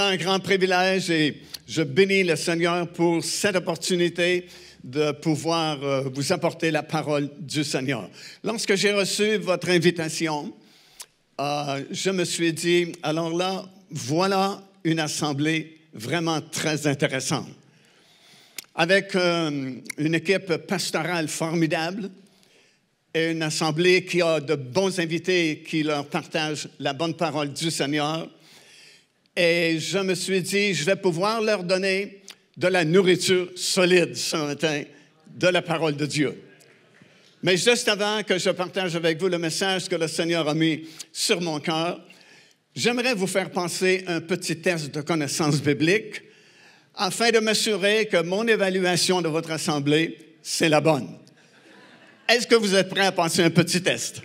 un grand privilège et je bénis le Seigneur pour cette opportunité de pouvoir vous apporter la parole du Seigneur. Lorsque j'ai reçu votre invitation, je me suis dit, alors là, voilà une assemblée vraiment très intéressante. Avec une équipe pastorale formidable et une assemblée qui a de bons invités qui leur partagent la bonne parole du Seigneur. Et je me suis dit, je vais pouvoir leur donner de la nourriture solide ce matin, de la parole de Dieu. Mais juste avant que je partage avec vous le message que le Seigneur a mis sur mon cœur, j'aimerais vous faire passer un petit test de connaissance biblique afin de m'assurer que mon évaluation de votre assemblée, c'est la bonne. Est-ce que vous êtes prêts à passer un petit test?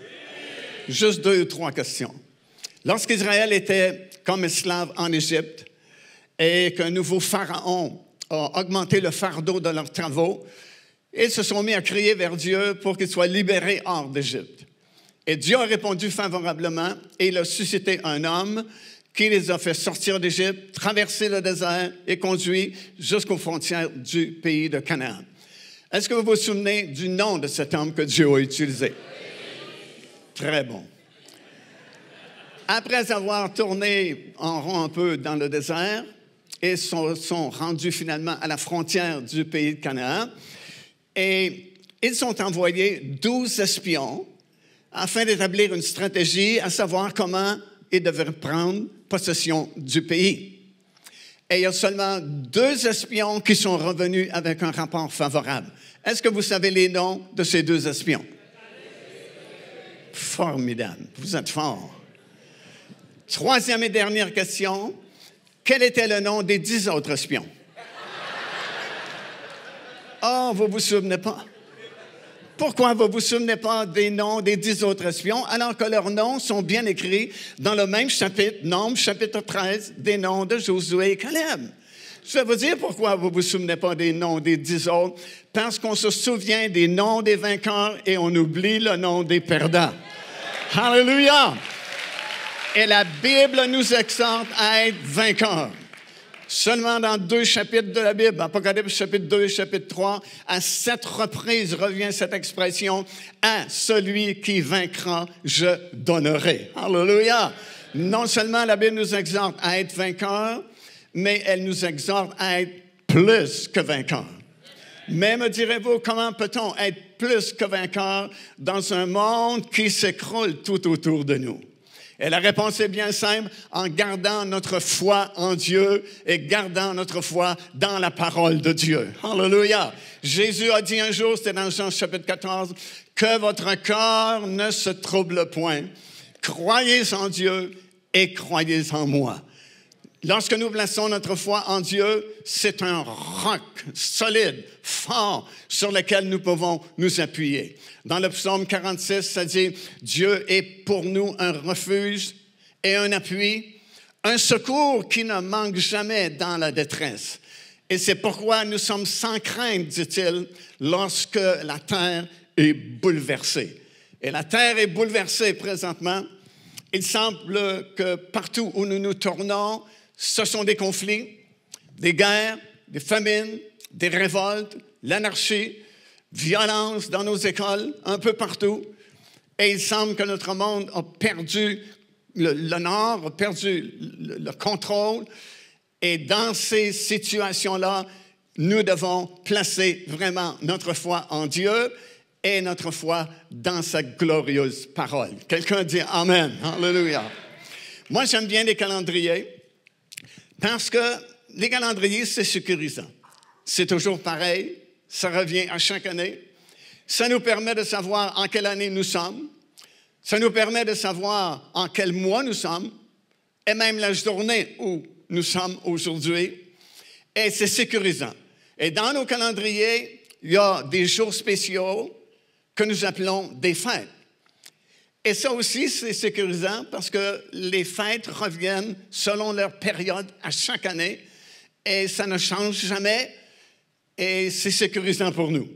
Juste 2 ou 3 questions. Lorsqu'Israël était comme esclave en Égypte et qu'un nouveau pharaon a augmenté le fardeau de leurs travaux, ils se sont mis à crier vers Dieu pour qu'ils soient libérés hors d'Égypte. Et Dieu a répondu favorablement et il a suscité un homme qui les a fait sortir d'Égypte, traverser le désert et conduit jusqu'aux frontières du pays de Canaan. Est-ce que vous vous souvenez du nom de cet homme que Dieu a utilisé? Très bon. Après avoir tourné en rond un peu dans le désert, ils sont rendus finalement à la frontière du pays de Canaan et ils ont envoyé 12 espions afin d'établir une stratégie, à savoir comment ils devaient prendre possession du pays. Et il y a seulement 2 espions qui sont revenus avec un rapport favorable. Est-ce que vous savez les noms de ces 2 espions? Formidable, vous êtes forts. 3e et dernière question. Quel était le nom des 10 autres espions? Oh, vous ne vous souvenez pas? Pourquoi vous ne vous souvenez pas des noms des 10 autres espions alors que leurs noms sont bien écrits dans le même chapitre, Nombres, chapitre 13, des noms de Josué et Caleb? Je vais vous dire pourquoi vous ne vous souvenez pas des noms des 10 autres. Parce qu'on se souvient des noms des vainqueurs et on oublie le nom des perdants. Alléluia! Et la Bible nous exhorte à être vainqueurs. Seulement dans 2 chapitres de la Bible, Apocalypse chapitre 2 et chapitre 3, à 7 reprises revient cette expression « À celui qui vaincra, je donnerai ». Alléluia! Non seulement la Bible nous exhorte à être vainqueurs, mais elle nous exhorte à être plus que vainqueurs. Mais me direz-vous, comment peut-on être plus que vainqueurs dans un monde qui s'écroule tout autour de nous? Et la réponse est bien simple, en gardant notre foi en Dieu et gardant notre foi dans la parole de Dieu. Alléluia! Jésus a dit un jour, c'était dans Jean chapitre 14, que votre cœur ne se trouble point. Croyez en Dieu et croyez en moi. Lorsque nous plaçons notre foi en Dieu, c'est un roc solide, fort, sur lequel nous pouvons nous appuyer. Dans le psaume 46, ça dit « Dieu est pour nous un refuge et un appui, un secours qui ne manque jamais dans la détresse. Et c'est pourquoi nous sommes sans crainte, dit-il, lorsque la terre est bouleversée. » Et la terre est bouleversée présentement. Il semble que partout où nous nous tournons, ce sont des conflits, des guerres, des famines, des révoltes, l'anarchie, violence dans nos écoles, un peu partout. Et il semble que notre monde a perdu le nord, a perdu le contrôle. Et dans ces situations-là, nous devons placer vraiment notre foi en Dieu et notre foi dans sa glorieuse parole. Quelqu'un dit Amen. Alléluia. Moi, j'aime bien les calendriers. Parce que les calendriers, c'est sécurisant. C'est toujours pareil. Ça revient à chaque année. Ça nous permet de savoir en quelle année nous sommes. Ça nous permet de savoir en quel mois nous sommes. Et même la journée où nous sommes aujourd'hui. Et c'est sécurisant. Et dans nos calendriers, il y a des jours spéciaux que nous appelons des fêtes. Et ça aussi, c'est sécurisant parce que les fêtes reviennent selon leur période à chaque année et ça ne change jamais et c'est sécurisant pour nous.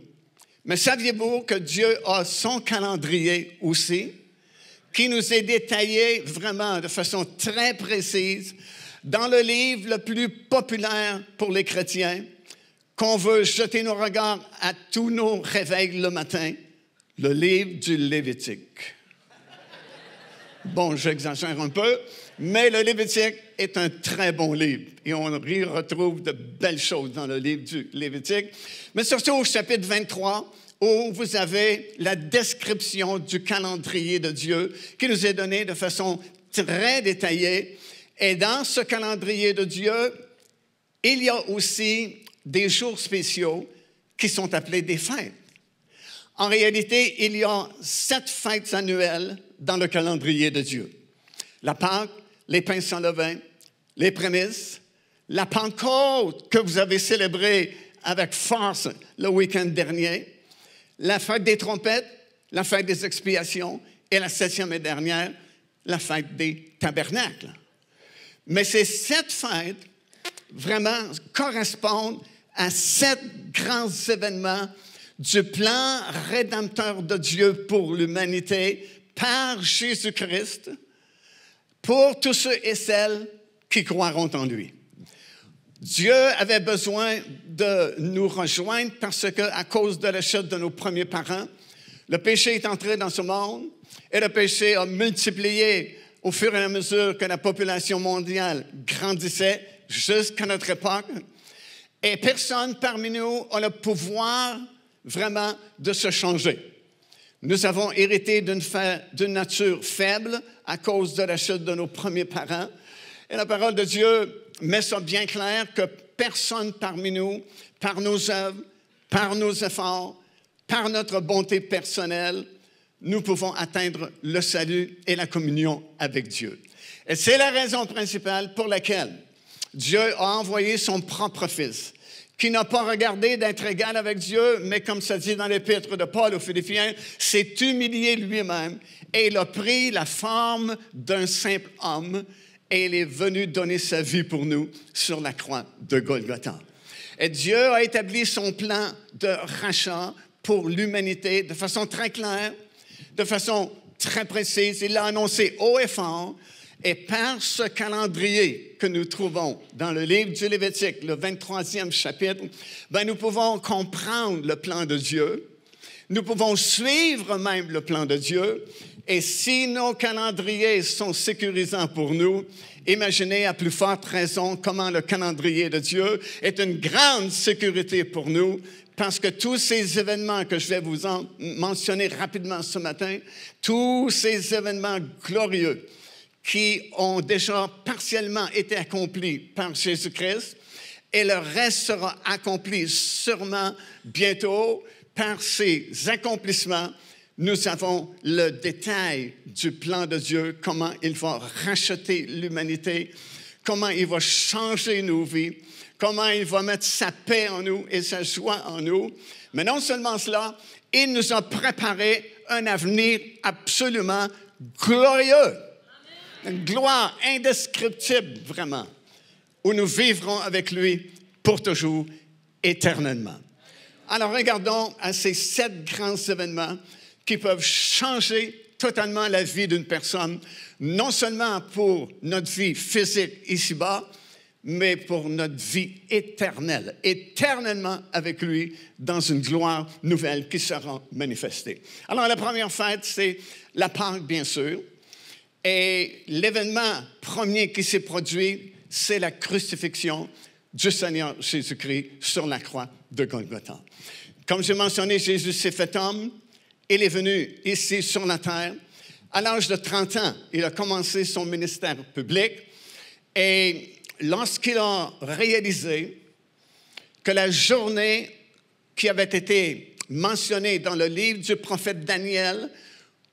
Mais saviez-vous que Dieu a son calendrier aussi qui nous est détaillé vraiment de façon très précise dans le livre le plus populaire pour les chrétiens, qu'on veut jeter nos regards à tous nos réveils le matin, le livre du Lévitique. Bon, j'exagère un peu, mais le Lévitique est un très bon livre et on y retrouve de belles choses dans le livre du Lévitique, mais surtout au chapitre 23, où vous avez la description du calendrier de Dieu qui nous est donné de façon très détaillée. Et dans ce calendrier de Dieu, il y a aussi des jours spéciaux qui sont appelés des fêtes. En réalité, il y a 7 fêtes annuelles dans le calendrier de Dieu. La Pâque, les pains sans levain, les prémices, la Pentecôte que vous avez célébrée avec force le week-end dernier, la fête des trompettes, la fête des expiations et la 7e et dernière, la fête des tabernacles. Mais ces 7 fêtes vraiment correspondent à 7 grands événements du plan rédempteur de Dieu pour l'humanité par Jésus-Christ, pour tous ceux et celles qui croiront en lui. Dieu avait besoin de nous rejoindre parce qu'à cause de la chute de nos premiers parents, le péché est entré dans ce monde et le péché a multiplié au fur et à mesure que la population mondiale grandissait jusqu'à notre époque. Et personne parmi nous a le pouvoir vraiment de se changer. Nous avons hérité d'une nature faible à cause de la chute de nos premiers parents. Et la parole de Dieu met ça bien clair que personne parmi nous, par nos œuvres, par nos efforts, par notre bonté personnelle, nous pouvons atteindre le salut et la communion avec Dieu. Et c'est la raison principale pour laquelle Dieu a envoyé son propre Fils, qui n'a pas regardé d'être égal avec Dieu, mais comme ça dit dans l'épître de Paul aux Philippiens, s'est humilié lui-même et il a pris la forme d'un simple homme et il est venu donner sa vie pour nous sur la croix de Golgotha. Et Dieu a établi son plan de rachat pour l'humanité de façon très claire, de façon très précise. Il l'a annoncé haut et fort. Et par ce calendrier que nous trouvons dans le livre du Lévitique, le 23e chapitre, nous pouvons comprendre le plan de Dieu. Nous pouvons suivre même le plan de Dieu. Et si nos calendriers sont sécurisants pour nous, imaginez à plus forte raison comment le calendrier de Dieu est une grande sécurité pour nous, parce que tous ces événements que je vais vous en mentionner rapidement ce matin, tous ces événements glorieux qui ont déjà partiellement été accomplis par Jésus-Christ, et le reste sera accompli sûrement bientôt par ces accomplissements. Nous avons le détail du plan de Dieu, comment il va racheter l'humanité, comment il va changer nos vies, comment il va mettre sa paix en nous et sa joie en nous. Mais non seulement cela, il nous a préparé un avenir absolument glorieux. Une gloire indescriptible, vraiment, où nous vivrons avec lui pour toujours, éternellement. Alors, regardons à ces 7 grands événements qui peuvent changer totalement la vie d'une personne, non seulement pour notre vie physique ici-bas, mais pour notre vie éternelle, éternellement avec lui, dans une gloire nouvelle qui sera manifestée. Alors, la première fête, c'est la Pâque, bien sûr. Et l'événement premier qui s'est produit, c'est la crucifixion du Seigneur Jésus-Christ sur la croix de Golgotha. Comme j'ai mentionné, Jésus s'est fait homme. Il est venu ici sur la terre. À l'âge de 30 ans, il a commencé son ministère public. Et lorsqu'il a réalisé que la journée qui avait été mentionnée dans le livre du prophète Daniel,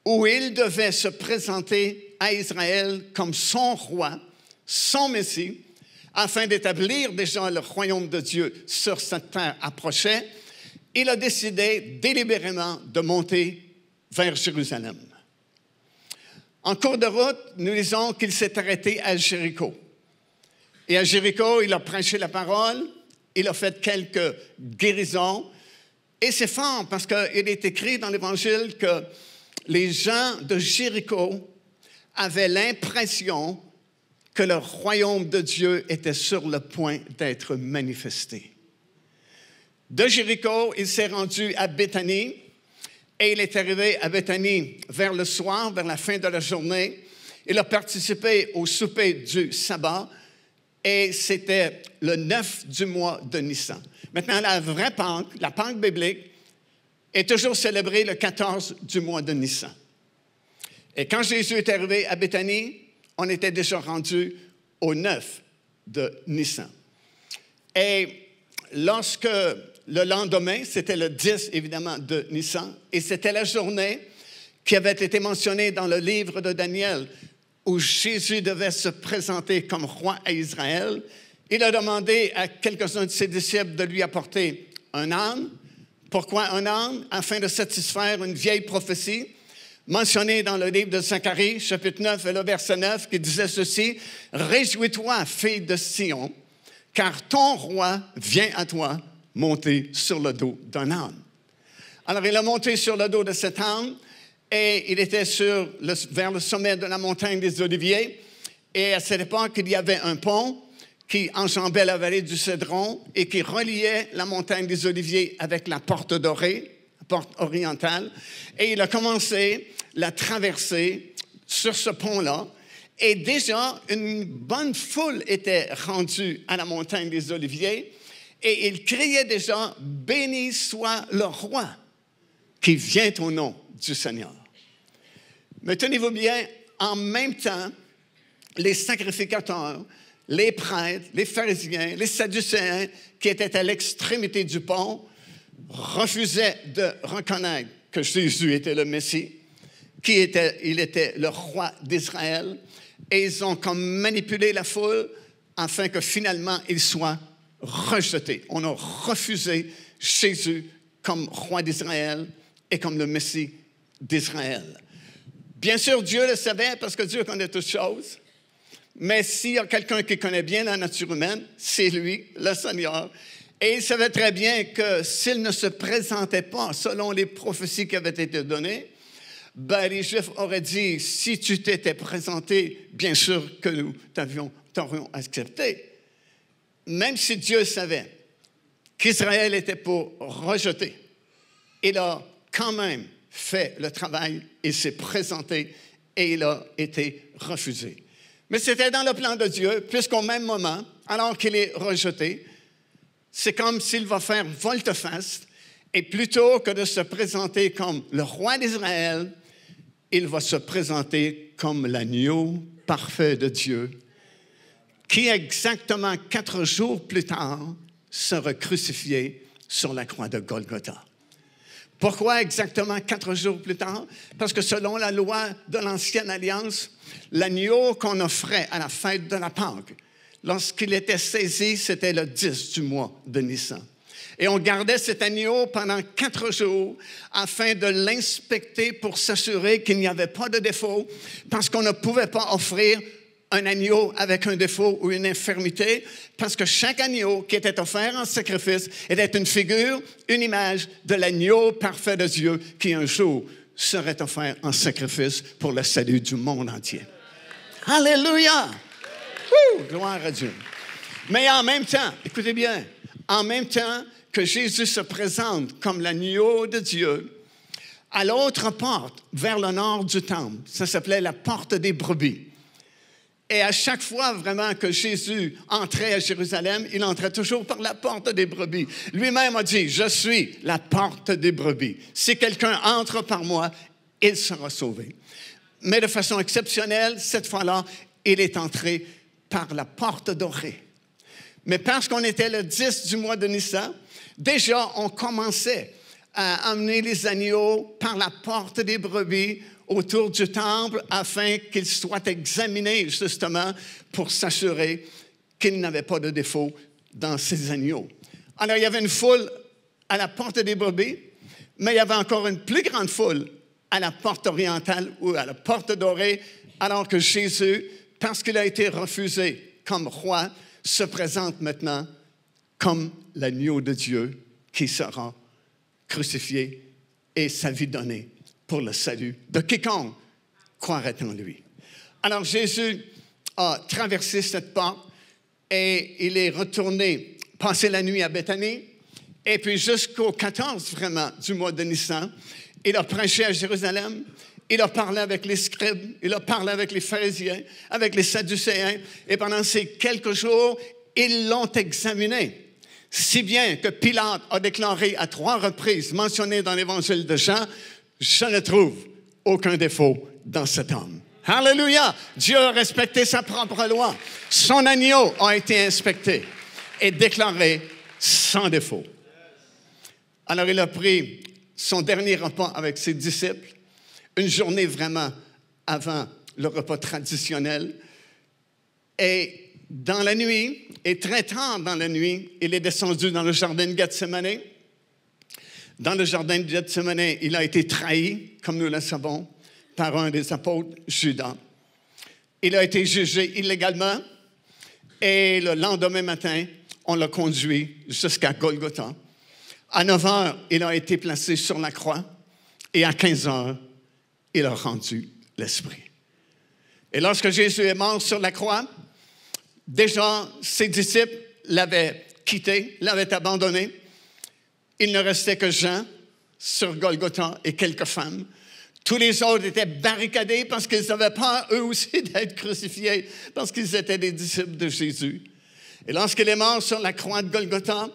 où il devait se présenter à Israël comme son roi, son Messie, afin d'établir déjà le royaume de Dieu sur cette terre approchait, il a décidé délibérément de monter vers Jérusalem. En cours de route, nous lisons qu'il s'est arrêté à Jéricho. Et à Jéricho, il a prêché la parole, il a fait quelques guérisons. Et c'est fort parce qu'il est écrit dans l'Évangile que les gens de Jéricho avaient l'impression que le royaume de Dieu était sur le point d'être manifesté. De Jéricho, il s'est rendu à Béthanie et il est arrivé à Béthanie vers le soir, vers la fin de la journée. Il a participé au souper du sabbat et c'était le 9 du mois de Nissan. Maintenant, la vraie Pâque, la Pâque biblique, est toujours célébrée le 14 du mois de Nissan. Et quand Jésus est arrivé à Béthanie, on était déjà rendu au 9 de Nissan. Et lorsque le lendemain, c'était le 10 évidemment de Nissan, et c'était la journée qui avait été mentionnée dans le livre de Daniel, où Jésus devait se présenter comme roi à Israël, il a demandé à quelques-uns de ses disciples de lui apporter un âne. Pourquoi un âne? Afin de satisfaire une vieille prophétie mentionnée dans le livre de Zacharie, chapitre 9 et le verset 9, qui disait ceci: « Réjouis-toi, fille de Sion, car ton roi vient à toi monter sur le dos d'un âne. » Alors, il a monté sur le dos de cet âne et il était vers le sommet de la montagne des Oliviers. Et à cette époque, il y avait un pont qui enjambait la vallée du Cédron et qui reliait la montagne des Oliviers avec la porte dorée, la porte orientale. Et il a commencé la traversée sur ce pont-là. Et déjà, une bonne foule était rendue à la montagne des Oliviers. Et il criait déjà: « Béni soit le roi qui vient au nom du Seigneur. » Mais tenez-vous bien, en même temps, les sacrificateurs, les prêtres, les pharisiens, les sadducéens qui étaient à l'extrémité du pont refusaient de reconnaître que Jésus était le Messie, il était le roi d'Israël, et ils ont comme manipulé la foule afin que finalement il soit rejeté. On a refusé Jésus comme roi d'Israël et comme le Messie d'Israël. Bien sûr, Dieu le savait parce que Dieu connaît toutes choses. Mais s'il y a quelqu'un qui connaît bien la nature humaine, c'est lui, le Seigneur. Et il savait très bien que s'il ne se présentait pas selon les prophéties qui avaient été données, ben, les Juifs auraient dit: si tu t'étais présenté, bien sûr que nous t'aurions accepté. Même si Dieu savait qu'Israël était pour rejeter, il a quand même fait le travail, il s'est présenté et il a été refusé. Mais c'était dans le plan de Dieu, puisqu'au même moment, alors qu'il est rejeté, c'est comme s'il va faire volte-face, et plutôt que de se présenter comme le roi d'Israël, il va se présenter comme l'agneau parfait de Dieu, qui exactement 4 jours plus tard sera crucifié sur la croix de Golgotha. Pourquoi exactement 4 jours plus tard? Parce que selon la loi de l'Ancienne Alliance, l'agneau qu'on offrait à la fête de la Pâque, lorsqu'il était saisi, c'était le 10 du mois de Nissan. Et on gardait cet agneau pendant 4 jours afin de l'inspecter pour s'assurer qu'il n'y avait pas de défaut, parce qu'on ne pouvait pas offrir un agneau avec un défaut ou une infirmité, parce que chaque agneau qui était offert en sacrifice était une figure, une image de l'agneau parfait de Dieu qui un jour serait offert en sacrifice pour le salut du monde entier. Alléluia! Gloire à Dieu. Mais en même temps, écoutez bien, en même temps que Jésus se présente comme l'agneau de Dieu, à l'autre porte, vers le nord du temple, ça s'appelait la porte des brebis. Et à chaque fois vraiment que Jésus entrait à Jérusalem, il entrait toujours par la porte des brebis. Lui-même a dit: « Je suis la porte des brebis. Si quelqu'un entre par moi, il sera sauvé. » Mais de façon exceptionnelle, cette fois-là, il est entré par la porte dorée. Mais parce qu'on était le 10 du mois de Nissan, déjà on commençait à amener les agneaux par la porte des brebis autour du temple afin qu'ils soient examinés justement pour s'assurer qu'il n'avait pas de défaut dans ces agneaux. Alors il y avait une foule à la porte des brebis, mais il y avait encore une plus grande foule à la porte orientale ou à la porte dorée, alors que Jésus, parce qu'il a été refusé comme roi, se présente maintenant comme l'agneau de Dieu qui sera crucifié et sa vie donnée pour le salut de quiconque croirait en lui. Alors Jésus a traversé cette porte et il est retourné passer la nuit à Béthanie. Et puis jusqu'au 14, vraiment, du mois de Nissan, il a prêché à Jérusalem. Il a parlé avec les scribes, il a parlé avec les pharisiens, avec les sadducéens. Et pendant ces quelques jours, ils l'ont examiné. Si bien que Pilate a déclaré à 3 reprises, mentionné dans l'évangile de Jean, « Je ne trouve aucun défaut dans cet homme. » Alléluia! Dieu a respecté sa propre loi. Son agneau a été inspecté et déclaré sans défaut. Alors il a pris son dernier repas avec ses disciples, une journée vraiment avant le repas traditionnel. Et dans la nuit, et très tard dans la nuit, il est descendu dans le jardin de Gethsémani. Dans le jardin de Gethsémani, il a été trahi, comme nous le savons, par un des apôtres, Judas. Il a été jugé illégalement et le lendemain matin, on l'a conduit jusqu'à Golgotha. À 9 heures, il a été placé sur la croix et à 15 heures, il a rendu l'esprit. Et lorsque Jésus est mort sur la croix, déjà ses disciples l'avaient quitté, l'avaient abandonné. Il ne restait que Jean sur Golgotha et quelques femmes. Tous les autres étaient barricadés parce qu'ils avaient peur, eux aussi, d'être crucifiés, parce qu'ils étaient des disciples de Jésus. Et lorsqu'il est mort sur la croix de Golgotha,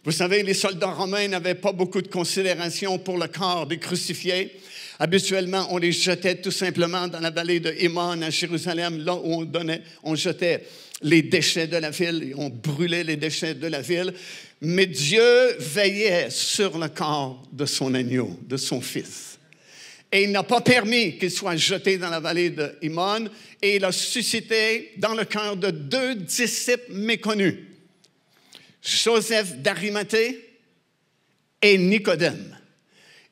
vous savez, les soldats romains n'avaient pas beaucoup de considération pour le corps des crucifiés. Habituellement, on les jetait tout simplement dans la vallée de Hémon à Jérusalem, là où on jetait les déchets de la ville et on brûlait les déchets de la ville. Mais Dieu veillait sur le corps de son agneau, de son fils. Et il n'a pas permis qu'il soit jeté dans la vallée de Hémon et il a suscité dans le cœur de 2 disciples méconnus, Joseph d'Arimathée et Nicodème.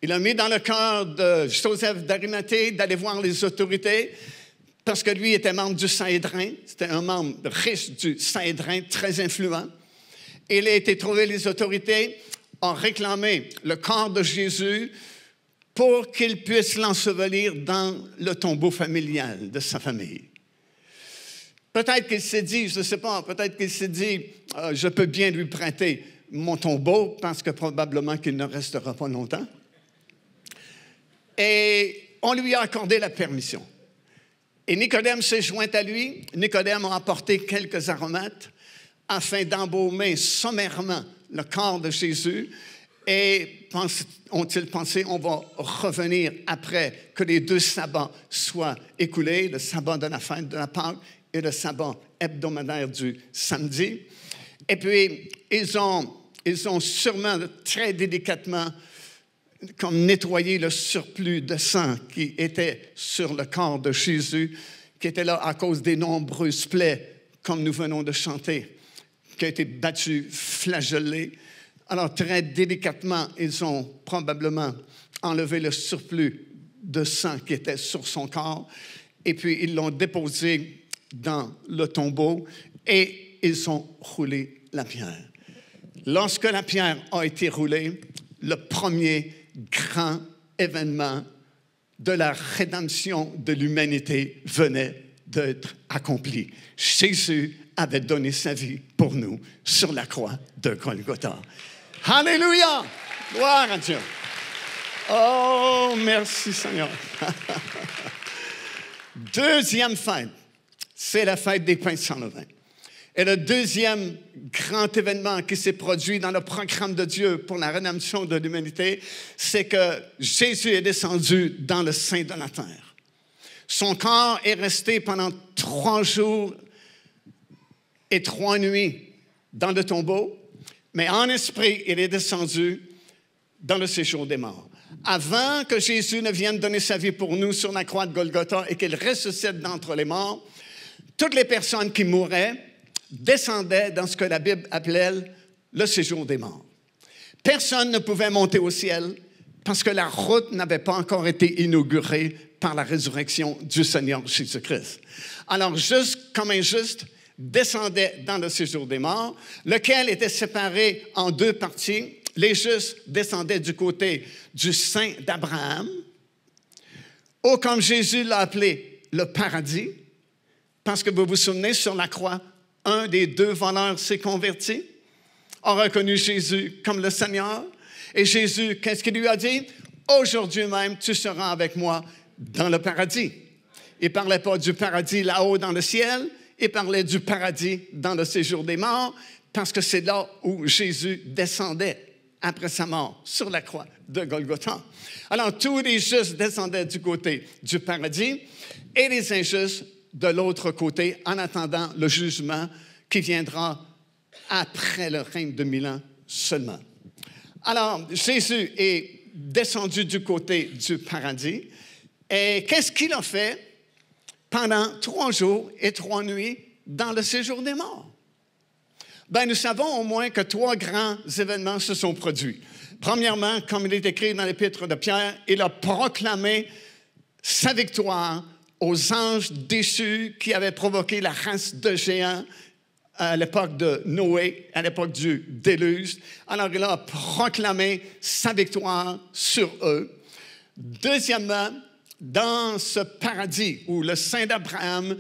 Il a mis dans le cœur de Joseph d'Arimathée d'aller voir les autorités parce que lui était membre du Sanhédrin. C'était un membre riche du Sanhédrin, très influent. Il a été trouver les autorités, ont réclamé le corps de Jésus pour qu'il puisse l'ensevelir dans le tombeau familial de sa famille. Peut-être qu'il s'est dit, je ne sais pas, peut-être qu'il s'est dit, je peux bien lui prêter mon tombeau parce que probablement qu'il ne restera pas longtemps. Et on lui a accordé la permission. Et Nicodème s'est joint à lui. Nicodème a apporté quelques aromates afin d'embaumer sommairement le corps de Jésus. Et ont-ils pensé, on va revenir après que les 2 sabbats soient écoulés, le sabbat de la fête de la Pâque et le sabbat hebdomadaire du samedi. Et puis, ils ont sûrement très délicatement comme nettoyer le surplus de sang qui était sur le corps de Jésus, qui était là à cause des nombreuses plaies, comme nous venons de chanter, qui a été battu, flagellé. Alors, très délicatement, ils ont probablement enlevé le surplus de sang qui était sur son corps, et puis ils l'ont déposé dans le tombeau, et ils ont roulé la pierre. Lorsque la pierre a été roulée, le premier grand événement de la rédemption de l'humanité venait d'être accompli. Jésus avait donné sa vie pour nous sur la croix de Golgotha. Alléluia! Gloire à Dieu. Oh, merci Seigneur. Deuxième fête, c'est la fête des pains sans levain. Et le deuxième grand événement qui s'est produit dans le programme de Dieu pour la rédemption de l'humanité, c'est que Jésus est descendu dans le sein de la terre. Son corps est resté pendant 3 jours et 3 nuits dans le tombeau, mais en esprit, il est descendu dans le séjour des morts. Avant que Jésus ne vienne donner sa vie pour nous sur la croix de Golgotha et qu'il ressuscite d'entre les morts, toutes les personnes qui mouraient descendaient dans ce que la Bible appelait le séjour des morts. Personne ne pouvait monter au ciel parce que la route n'avait pas encore été inaugurée par la résurrection du Seigneur Jésus-Christ. Alors, juste comme un juste descendait dans le séjour des morts, lequel était séparé en 2 parties. Les justes descendaient du côté du sein d'Abraham, ou comme Jésus l'a appelé, le paradis, Parce que vous vous souvenez, sur la croix, un des deux voleurs s'est converti, a reconnu Jésus comme le Seigneur. Et Jésus, qu'est-ce qu'il lui a dit? Aujourd'hui même, tu seras avec moi dans le paradis. Il ne parlait pas du paradis là-haut dans le ciel, il parlait du paradis dans le séjour des morts, parce que c'est là où Jésus descendait après sa mort sur la croix de Golgotha. Alors, tous les justes descendaient du côté du paradis et les injustes de l'autre côté en attendant le jugement qui viendra après le règne de 1000 ans seulement. Alors, Jésus est descendu du côté du paradis et qu'est-ce qu'il a fait pendant 3 jours et 3 nuits dans le séjour des morts? Bien, nous savons au moins que 3 grands événements se sont produits. Premièrement, comme il est écrit dans l'Épître de Pierre, il a proclamé sa victoire aux anges déchus qui avaient provoqué la race de géants à l'époque de Noé, à l'époque du déluge. Alors, il a proclamé sa victoire sur eux. Deuxièmement, dans ce paradis où le Saint d'Abraham,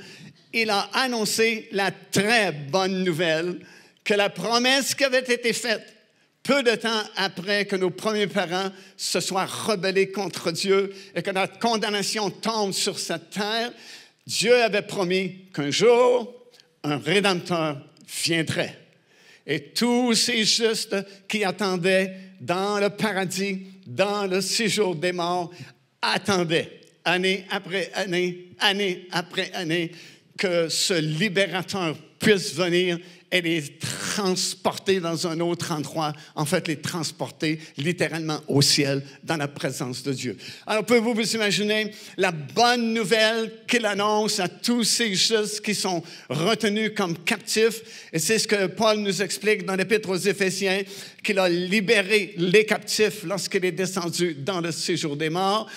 il a annoncé la très bonne nouvelle que la promesse qui avait été faite peu de temps après que nos premiers parents se soient rebellés contre Dieu et que notre condamnation tombe sur cette terre, Dieu avait promis qu'un jour, un Rédempteur viendrait. Et tous ces justes qui attendaient dans le paradis, dans le séjour des morts, attendaient, année après année, année après année, que ce libérateur puisse venir et les transporter dans un autre endroit, en fait, les transporter littéralement au ciel, dans la présence de Dieu. Alors, pouvez-vous vous imaginer la bonne nouvelle qu'il annonce à tous ces justes qui sont retenus comme captifs? Et c'est ce que Paul nous explique dans l'Épître aux Éphésiens, qu'il a libéré les captifs lorsqu'il est descendu dans le séjour des morts.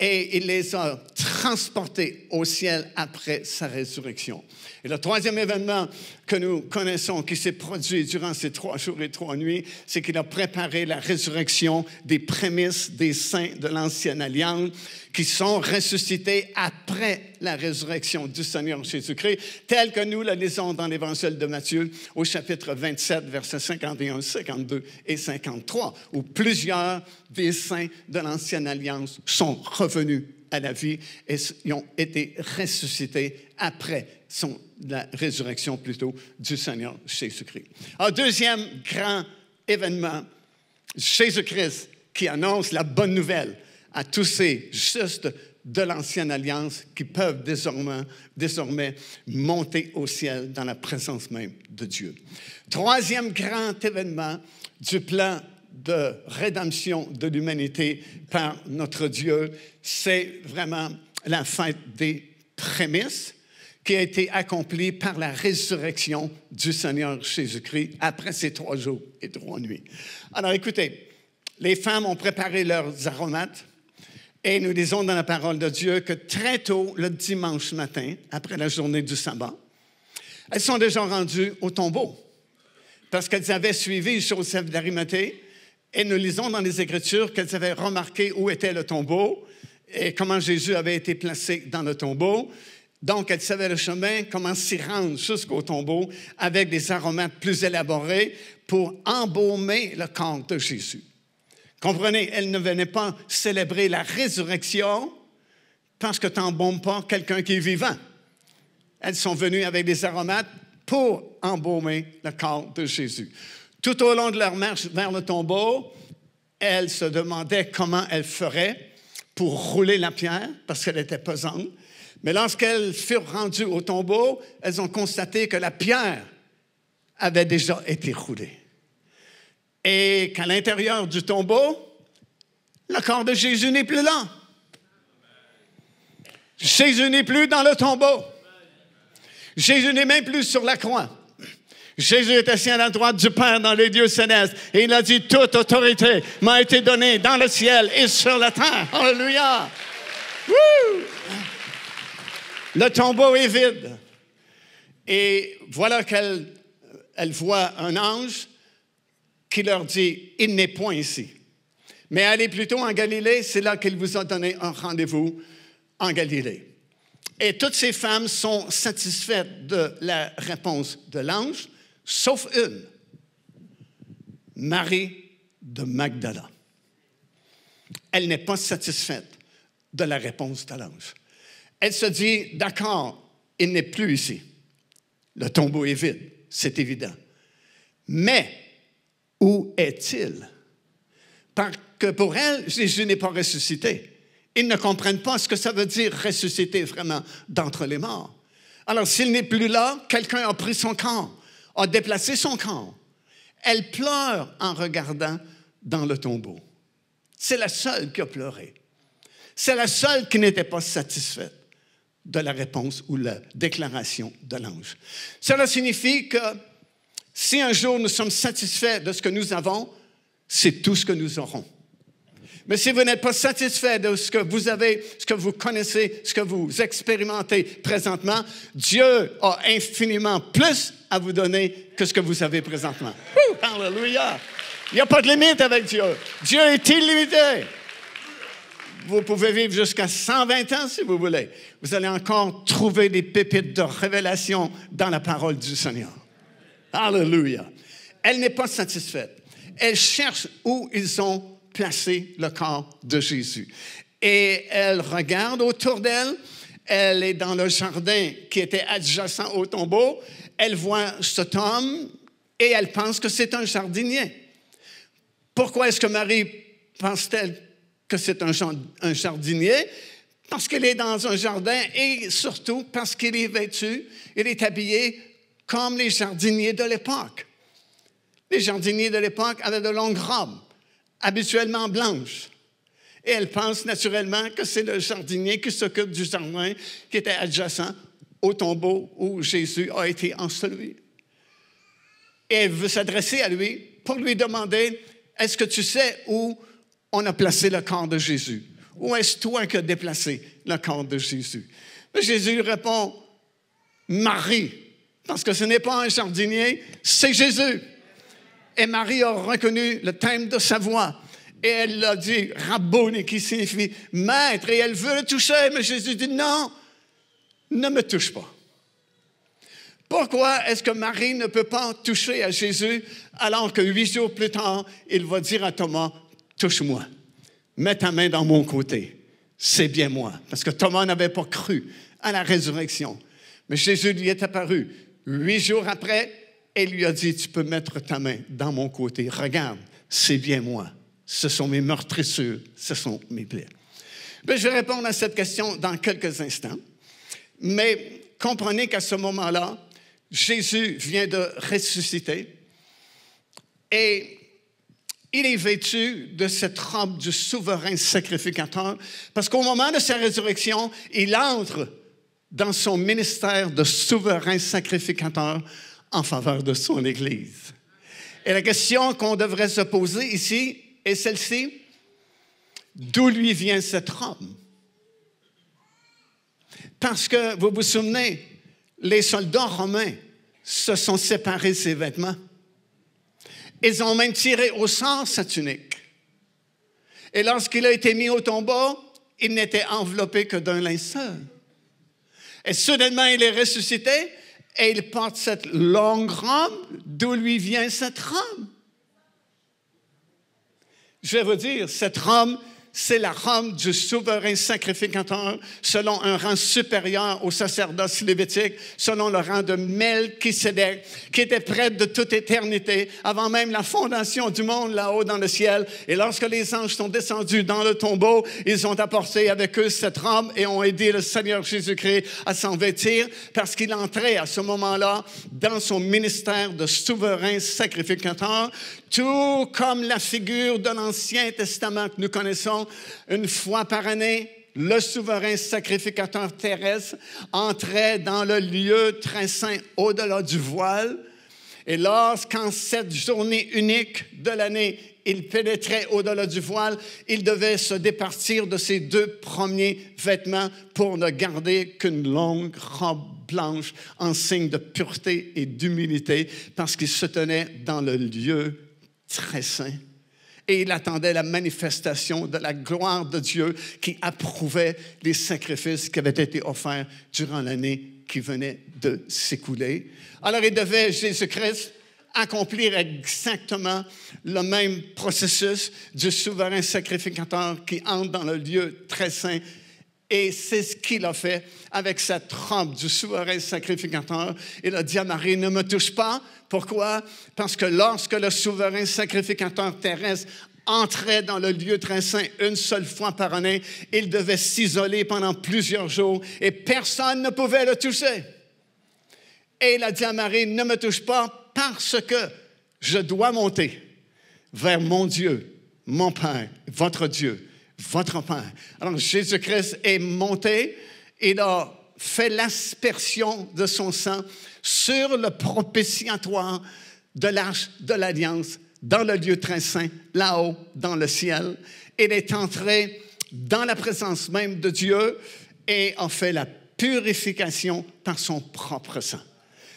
Et il les a transportés au ciel après sa résurrection. Et le troisième événement que nous connaissons, qui s'est produit durant ces 3 jours et 3 nuits, c'est qu'il a préparé la résurrection des prémices des saints de l'Ancienne Alliance qui sont ressuscités après la résurrection du Seigneur Jésus-Christ, tel que nous le lisons dans l'Évangile de Matthieu au chapitre 27, versets 51, 52 et 53, où plusieurs des saints de l'Ancienne Alliance sont revenus à la vie et ont été ressuscités après la résurrection plutôt du Seigneur Jésus-Christ. Alors, deuxième grand événement, Jésus-Christ qui annonce la bonne nouvelle à tous ces justes de l'Ancienne Alliance qui peuvent désormais monter au ciel dans la présence même de Dieu. Troisième grand événement du plan de rédemption de l'humanité par notre Dieu, c'est vraiment la fête des prémices qui a été accomplie par la résurrection du Seigneur Jésus-Christ après ces 3 jours et 3 nuits. Alors écoutez, les femmes ont préparé leurs aromates et nous lisons dans la parole de Dieu que très tôt, le dimanche matin, après la journée du sabbat, elles sont déjà rendues au tombeau parce qu'elles avaient suivi Joseph d'Arimathée et nous lisons dans les Écritures qu'elles avaient remarqué où était le tombeau et comment Jésus avait été placé dans le tombeau. Donc, elles savaient le chemin, comment s'y rendre jusqu'au tombeau avec des aromates plus élaborés pour embaumer le corps de Jésus. Comprenez, elles ne venaient pas célébrer la résurrection parce que tu n'embaumes pas quelqu'un qui est vivant. Elles sont venues avec des aromates pour embaumer le corps de Jésus. Tout au long de leur marche vers le tombeau, elles se demandaient comment elles feraient pour rouler la pierre parce qu'elle était pesante. Mais lorsqu'elles furent rendues au tombeau, elles ont constaté que la pierre avait déjà été roulée. Et qu'à l'intérieur du tombeau, le corps de Jésus n'est plus là. Jésus n'est plus dans le tombeau. Jésus n'est même plus sur la croix. Jésus est assis à la droite du Père dans les lieux célestes. Et il a dit, toute autorité m'a été donnée dans le ciel et sur la terre. Alléluia! Woo! Le tombeau est vide. Et voilà qu'elle voit un ange qui leur dit, il n'est point ici. Mais allez plutôt en Galilée, c'est là qu'il vous a donné un rendez-vous en Galilée. Et toutes ces femmes sont satisfaites de la réponse de l'ange, sauf une, Marie de Magdala. Elle n'est pas satisfaite de la réponse de l'ange. Elle se dit, d'accord, il n'est plus ici. Le tombeau est vide, c'est évident. Mais où est-il? Parce que pour elle, Jésus n'est pas ressuscité. Ils ne comprennent pas ce que ça veut dire ressusciter vraiment d'entre les morts. Alors, s'il n'est plus là, quelqu'un a pris son corps, a déplacé son corps. Elle pleure en regardant dans le tombeau. C'est la seule qui a pleuré. C'est la seule qui n'était pas satisfaite de la réponse ou la déclaration de l'ange. Cela signifie que si un jour nous sommes satisfaits de ce que nous avons, c'est tout ce que nous aurons. Mais si vous n'êtes pas satisfait de ce que vous avez, ce que vous connaissez, ce que vous expérimentez présentement, Dieu a infiniment plus à vous donner que ce que vous avez présentement. Alléluia! Il n'y a pas de limite avec Dieu. Dieu est illimité. Vous pouvez vivre jusqu'à 120 ans si vous voulez. Vous allez encore trouver des pépites de révélation dans la parole du Seigneur. Alléluia! Elle n'est pas satisfaite. Elle cherche où ils ont placé le corps de Jésus. Et elle regarde autour d'elle. Elle est dans le jardin qui était adjacent au tombeau. Elle voit cet homme et elle pense que c'est un jardinier. Pourquoi est-ce que Marie pense-t-elle que c'est un jardinier? Parce qu'il est dans un jardin et surtout parce qu'il est vêtu, il est habillé comme les jardiniers de l'époque. Les jardiniers de l'époque avaient de longues robes, habituellement blanches. Et elle pense naturellement que c'est le jardinier qui s'occupe du jardin qui était adjacent au tombeau où Jésus a été enseveli. Et elle veut s'adresser à lui pour lui demander, est-ce que tu sais où on a placé le corps de Jésus? Où est-ce toi qui as déplacé le corps de Jésus? Mais Jésus répond, Marie, parce que ce n'est pas un jardinier, c'est Jésus. Et Marie a reconnu le thème de sa voix. Et elle a dit, Rabboni, qui signifie maître. Et elle veut le toucher, mais Jésus dit, non, ne me touche pas. Pourquoi est-ce que Marie ne peut pas toucher à Jésus alors que 8 jours plus tard, il va dire à Thomas, touche-moi, mets ta main dans mon côté, c'est bien moi. Parce que Thomas n'avait pas cru à la résurrection. Mais Jésus lui est apparu 8 jours après et lui a dit, tu peux mettre ta main dans mon côté, regarde, c'est bien moi. Ce sont mes meurtrissures, ce sont mes plaies. Bien, je vais répondre à cette question dans quelques instants. Mais comprenez qu'à ce moment-là, Jésus vient de ressusciter et il est vêtu de cette robe du souverain sacrificateur parce qu'au moment de sa résurrection, il entre dans son ministère de souverain sacrificateur en faveur de son Église. Et la question qu'on devrait se poser ici est celle-ci. D'où lui vient cette robe? Parce que, vous vous souvenez, les soldats romains se sont séparés ses vêtements. Ils ont même tiré au sort sa tunique. Et lorsqu'il a été mis au tombeau, il n'était enveloppé que d'un linceul. Et soudainement, il est ressuscité et il porte cette longue robe. D'où lui vient cette robe? Je vais vous dire, cette robe, c'est la robe du souverain sacrificateur selon un rang supérieur au sacerdoce lévitique, selon le rang de Melchisédek, qui était prêtre de toute éternité, avant même la fondation du monde là-haut dans le ciel. Et lorsque les anges sont descendus dans le tombeau, ils ont apporté avec eux cette robe et ont aidé le Seigneur Jésus-Christ à s'en vêtir parce qu'il entrait à ce moment-là dans son ministère de souverain sacrificateur, tout comme la figure de l'Ancien Testament que nous connaissons. Une fois par année, le souverain sacrificateur terrestre entrait dans le lieu très saint au-delà du voile. Et lorsqu'en cette journée unique de l'année, il pénétrait au-delà du voile, il devait se départir de ses 2 premiers vêtements pour ne garder qu'une longue robe blanche en signe de pureté et d'humilité parce qu'il se tenait dans le lieu très saint. Et il attendait la manifestation de la gloire de Dieu qui approuvait les sacrifices qui avaient été offerts durant l'année qui venait de s'écouler. Alors, il devait, Jésus-Christ, accomplir exactement le même processus du souverain sacrificateur qui entre dans le lieu très saint. Et c'est ce qu'il a fait avec sa trompe du souverain sacrificateur. Il a dit à Marie, ne me touche pas. Pourquoi? Parce que lorsque le souverain sacrificateur terrestre entrait dans le lieu très saint une seule fois par année, il devait s'isoler pendant plusieurs jours et personne ne pouvait le toucher. Et il a dit à Marie, ne me touche pas parce que je dois monter vers mon Dieu, mon Père, votre Dieu, votre Père. Alors Jésus-Christ est monté, il a fait l'aspersion de son sang sur le propitiatoire de l'Arche de l'Alliance, dans le lieu très saint, là-haut, dans le ciel. Il est entré dans la présence même de Dieu et a fait la purification par son propre sang.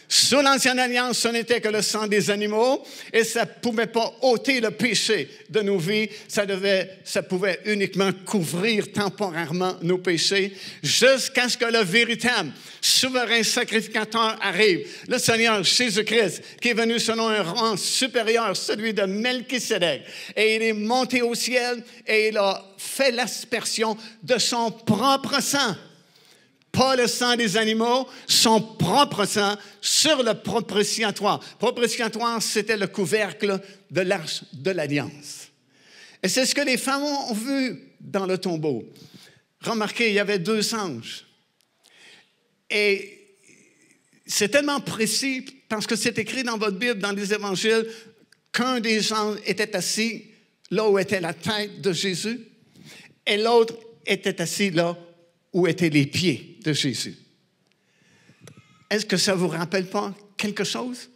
Sous l'Ancienne Alliance, ce n'était que le sang des animaux et ça ne pouvait pas ôter le péché de nos vies. Ça pouvait uniquement couvrir temporairement nos péchés jusqu'à ce que le véritable souverain sacrificateur arrive. Le Seigneur Jésus-Christ qui est venu selon un rang supérieur, celui de Melchisédek. Et il est monté au ciel et il a fait l'aspersion de son propre sang. Pas le sang des animaux, son propre sang sur le propitiatoire. Propitiatoire, c'était le couvercle de l'Arche de l'Alliance. Et c'est ce que les femmes ont vu dans le tombeau. Remarquez, il y avait 2 anges. Et c'est tellement précis parce que c'est écrit dans votre Bible, dans les évangiles, qu'un des anges était assis là où était la tête de Jésus et l'autre était assis là où étaient les pieds de Jésus. Est-ce que ça ne vous rappelle pas quelque chose?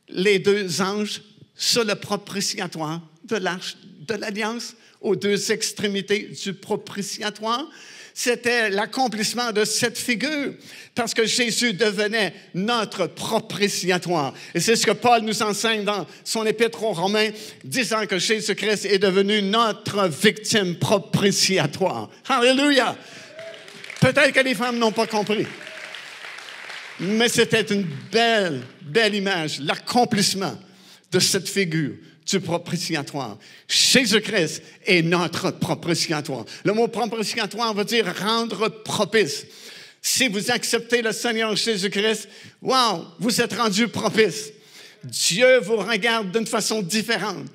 Les 2 anges sur le propitiatoire de l'Arche de l'Alliance, aux 2 extrémités du propitiatoire, c'était l'accomplissement de cette figure, parce que Jésus devenait notre propitiatoire. Et c'est ce que Paul nous enseigne dans son épître aux Romains, disant que Jésus-Christ est devenu notre victime propitiatoire. Alléluia! Peut-être que les femmes n'ont pas compris, mais c'était une belle, belle image, l'accomplissement de cette figure du propitiatoire. Jésus-Christ est notre propitiatoire. Le mot propitiatoire veut dire rendre propice. Si vous acceptez le Seigneur Jésus-Christ, wow, vous êtes rendu propice. Dieu vous regarde d'une façon différente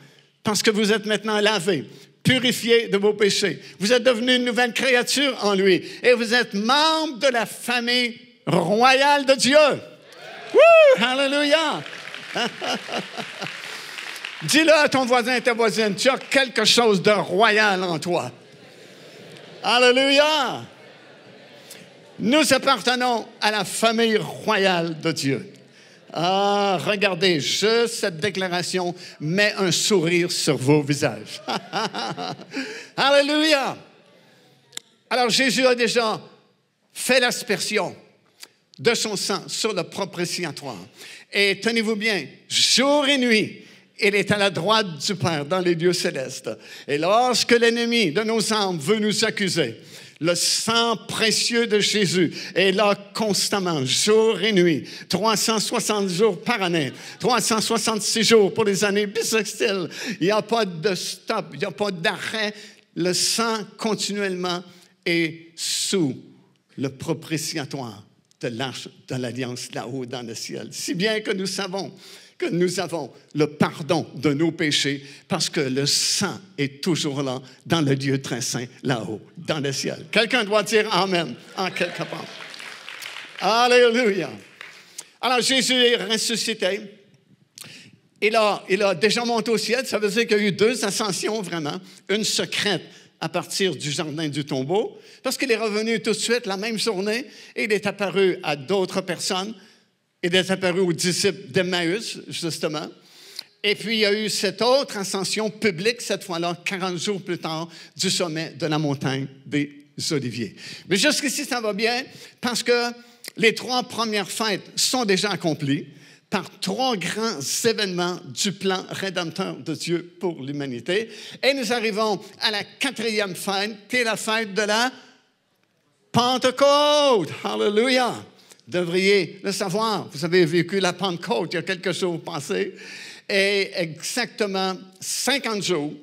parce que vous êtes maintenant lavé, purifié de vos péchés. Vous êtes devenu une nouvelle créature en lui et vous êtes membre de la famille royale de Dieu. Woo! Hallelujah! Dis-le à ton voisin et ta voisine, tu as quelque chose de royal en toi. Alléluia! Nous appartenons à la famille royale de Dieu. Ah, regardez, juste cette déclaration met un sourire sur vos visages. Alléluia! Alors Jésus a déjà fait l'aspersion de son sang sur le propitiatoire. Et tenez-vous bien, jour et nuit, il est à la droite du Père dans les lieux célestes. Et lorsque l'ennemi de nos âmes veut nous accuser, le sang précieux de Jésus est là constamment, jour et nuit, 360 jours par année, 366 jours pour les années bissextiles. Il n'y a pas de stop, il n'y a pas d'arrêt. Le sang continuellement est sous le propitiatoire de l'Arche de l'Alliance là-haut dans le ciel. Si bien que nous savons que nous avons le pardon de nos péchés parce que le sang est toujours là dans le lieu très saint, là-haut, dans le ciel. Quelqu'un doit dire Amen en quelque part. Alléluia. Alors Jésus est ressuscité. Il a déjà monté au ciel. Ça veut dire qu'il y a eu 2 ascensions vraiment. Une secrète à partir du jardin du tombeau, parce qu'il est revenu tout de suite la même journée et il est apparu à d'autres personnes. Il est apparu aux disciples d'Emmaüs, justement. Et puis, il y a eu cette autre ascension publique, cette fois-là, 40 jours plus tard, du sommet de la montagne des Oliviers. Mais jusqu'ici, ça va bien, parce que les 3 premières fêtes sont déjà accomplies. par 3 grands événements du plan rédempteur de Dieu pour l'humanité. Et nous arrivons à la 4e fête, qui est la fête de la Pentecôte. Hallelujah! Vous devriez le savoir. Vous avez vécu la Pentecôte il y a quelques jours passés. Et exactement 50 jours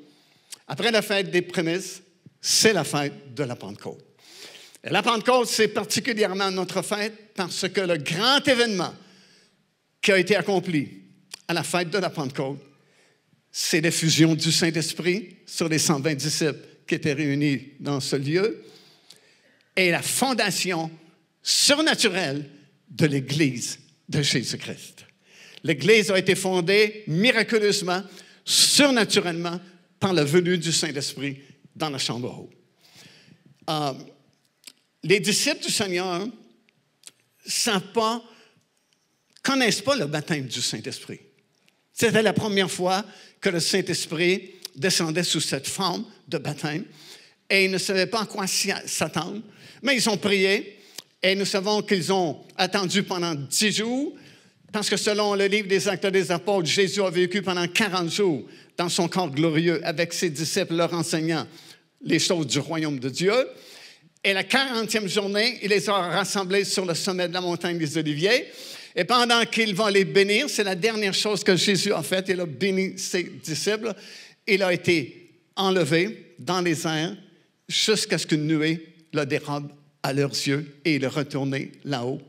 après la fête des prémices, c'est la fête de la Pentecôte. Et la Pentecôte, c'est particulièrement notre fête parce que le grand événement qui a été accompli à la fête de la Pentecôte, c'est l'effusion du Saint-Esprit sur les 120 disciples qui étaient réunis dans ce lieu et la fondation surnaturelle de l'Église de Jésus-Christ. L'Église a été fondée miraculeusement, surnaturellement, par la venue du Saint-Esprit dans la chambre haute. Les disciples du Seigneur connaissent pas le baptême du Saint-Esprit. C'était la première fois que le Saint-Esprit descendait sous cette forme de baptême et ils ne savaient pas à quoi s'attendre, mais ils ont prié et nous savons qu'ils ont attendu pendant 10 jours parce que selon le livre des Actes des Apôtres, Jésus a vécu pendant 40 jours dans son corps glorieux avec ses disciples, leur enseignant les choses du royaume de Dieu. Et la 40e journée, il les a rassemblés sur le sommet de la montagne des Oliviers. Et pendant qu'il va les bénir, c'est la dernière chose que Jésus a faite. Il a béni ses disciples. Il a été enlevé dans les airs jusqu'à ce qu'une nuée le dérobe à leurs yeux et il est retourné là-haut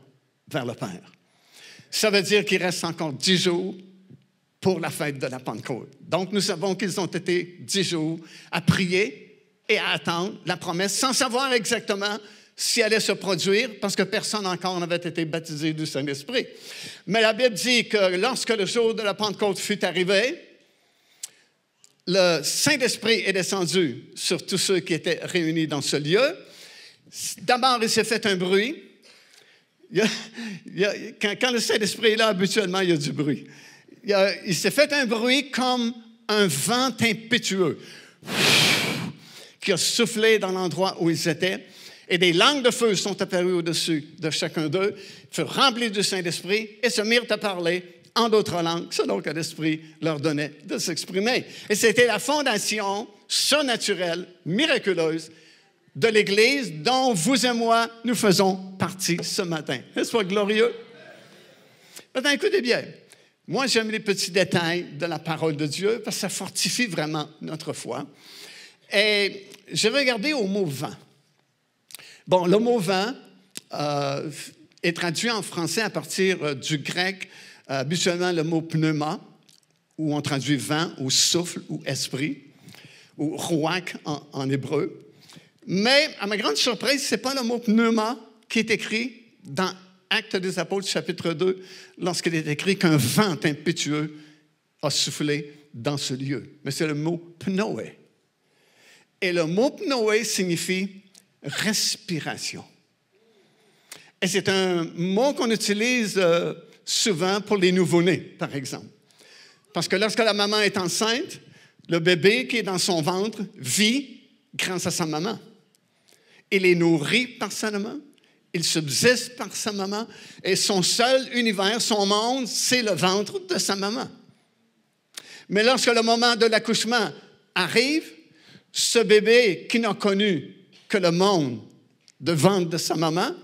vers le Père. Ça veut dire qu'il reste encore 10 jours pour la fête de la Pentecôte. Donc, nous savons qu'ils ont été 10 jours à prier et à attendre la promesse sans savoir exactement si elle allait se produire parce que personne encore n'avait été baptisé du Saint-Esprit. Mais la Bible dit que lorsque le jour de la Pentecôte fut arrivé, le Saint-Esprit est descendu sur tous ceux qui étaient réunis dans ce lieu. D'abord, il s'est fait un bruit. Quand le Saint-Esprit est là, habituellement, il y a du bruit. Il s'est fait un bruit comme un vent impétueux qui a soufflé dans l'endroit où ils étaient. Et des langues de feu sont apparues au-dessus de chacun d'eux, furent remplis du Saint-Esprit et se mirent à parler en d'autres langues, selon que l'Esprit leur donnait de s'exprimer. Et c'était la fondation surnaturelle, miraculeuse de l'Église dont vous et moi, nous faisons partie ce matin. N'est-ce pas glorieux? Maintenant, écoutez bien. Moi, j'aime les petits détails de la parole de Dieu parce que ça fortifie vraiment notre foi. Et je vais regarder au mot « vent ». Bon, le mot « vent » est traduit en français à partir du grec, habituellement le mot « pneuma », où on traduit « vent » ou « souffle » ou « esprit », ou « ruach » en hébreu. Mais, à ma grande surprise, ce n'est pas le mot « pneuma » qui est écrit dans Actes des Apôtres, chapitre 2, lorsqu'il est écrit qu'un vent impétueux a soufflé dans ce lieu. Mais c'est le mot « pnoé ». Et le mot « pnoé » signifie respiration. Et c'est un mot qu'on utilise souvent pour les nouveau-nés, par exemple. Parce que lorsque la maman est enceinte, le bébé qui est dans son ventre vit grâce à sa maman. Il est nourri par sa maman, il subsiste par sa maman, et son seul univers, son monde, c'est le ventre de sa maman. Mais lorsque le moment de l'accouchement arrive, ce bébé qui n'a connu que le monde de ventre de sa maman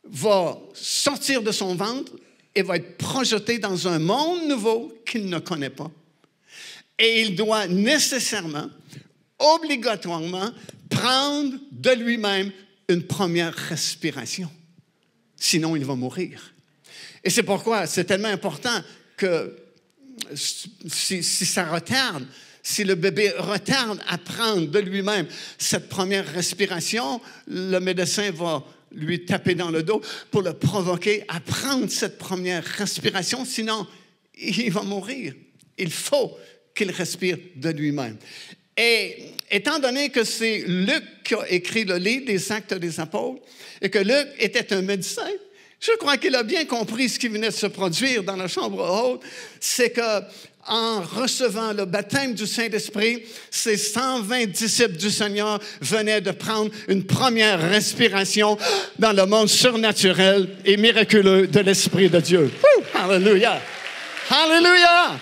va sortir de son ventre et va être projeté dans un monde nouveau qu'il ne connaît pas. Et il doit nécessairement, obligatoirement, prendre de lui-même une première respiration. Sinon, il va mourir. Et c'est pourquoi c'est tellement important que si ça retarde, si le bébé retarde à prendre de lui-même cette première respiration, le médecin va lui taper dans le dos pour le provoquer à prendre cette première respiration, sinon il va mourir. Il faut qu'il respire de lui-même. Et étant donné que c'est Luc qui a écrit le livre des Actes des Apôtres et que Luc était un médecin, je crois qu'il a bien compris ce qui venait de se produire dans la chambre haute, c'est que en recevant le baptême du Saint-Esprit, ces 120 disciples du Seigneur venaient de prendre une première respiration dans le monde surnaturel et miraculeux de l'Esprit de Dieu. Alléluia! Alléluia!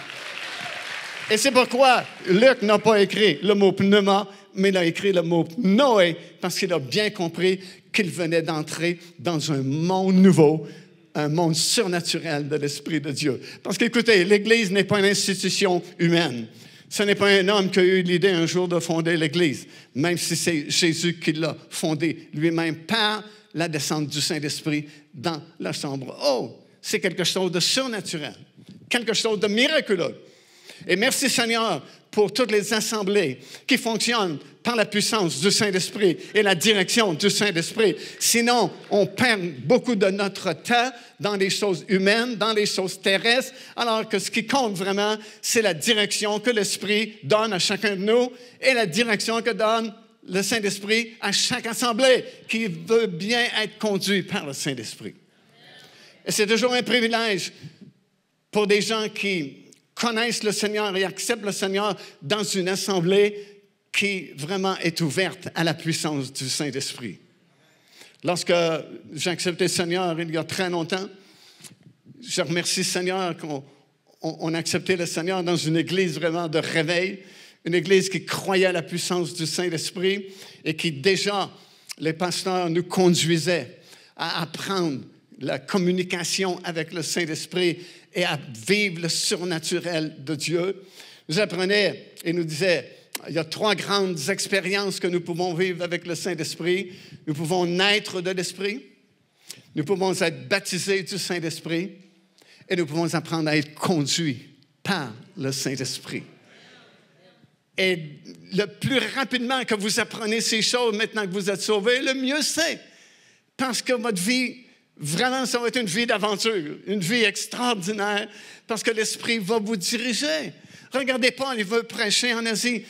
Et c'est pourquoi Luc n'a pas écrit le mot pneuma, mais il a écrit le mot Noé, parce qu'il a bien compris qu'il venait d'entrer dans un monde nouveau, un monde surnaturel de l'Esprit de Dieu. Parce qu'écoutez, l'Église n'est pas une institution humaine. Ce n'est pas un homme qui a eu l'idée un jour de fonder l'Église, même si c'est Jésus qui l'a fondée lui-même par la descente du Saint-Esprit dans la chambre. Oh, c'est quelque chose de surnaturel, quelque chose de miraculeux. Et merci Seigneur pour toutes les assemblées qui fonctionnent par la puissance du Saint-Esprit et la direction du Saint-Esprit. Sinon, on perd beaucoup de notre temps dans les choses humaines, dans les choses terrestres, alors que ce qui compte vraiment, c'est la direction que l'Esprit donne à chacun de nous et la direction que donne le Saint-Esprit à chaque assemblée qui veut bien être conduit par le Saint-Esprit. Et c'est toujours un privilège pour des gens qui connaissent le Seigneur et acceptent le Seigneur dans une assemblée qui vraiment est ouverte à la puissance du Saint-Esprit. Lorsque j'ai accepté le Seigneur il y a très longtemps, je remercie le Seigneur qu'on a accepté le Seigneur dans une église vraiment de réveil, une église qui croyait à la puissance du Saint-Esprit et qui déjà, les pasteurs nous conduisaient à apprendre la communication avec le Saint-Esprit et à vivre le surnaturel de Dieu. Nous apprenaient et nous disaient, il y a 3 grandes expériences que nous pouvons vivre avec le Saint-Esprit. Nous pouvons naître de l'Esprit, nous pouvons être baptisés du Saint-Esprit et nous pouvons apprendre à être conduits par le Saint-Esprit. Et le plus rapidement que vous apprenez ces choses, maintenant que vous êtes sauvés, le mieux c'est. Parce que votre vie, vraiment, ça va être une vie d'aventure, une vie extraordinaire, parce que l'Esprit va vous diriger. Regardez Paul, il veut prêcher en Asie,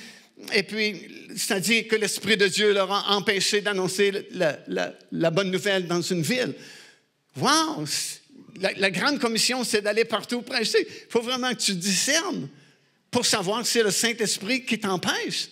et puis, c'est-à-dire que l'Esprit de Dieu leur a empêché d'annoncer la bonne nouvelle dans une ville. Wow! La grande commission, c'est d'aller partout prêcher. Il faut vraiment que tu discernes pour savoir si c'est le Saint-Esprit qui t'empêche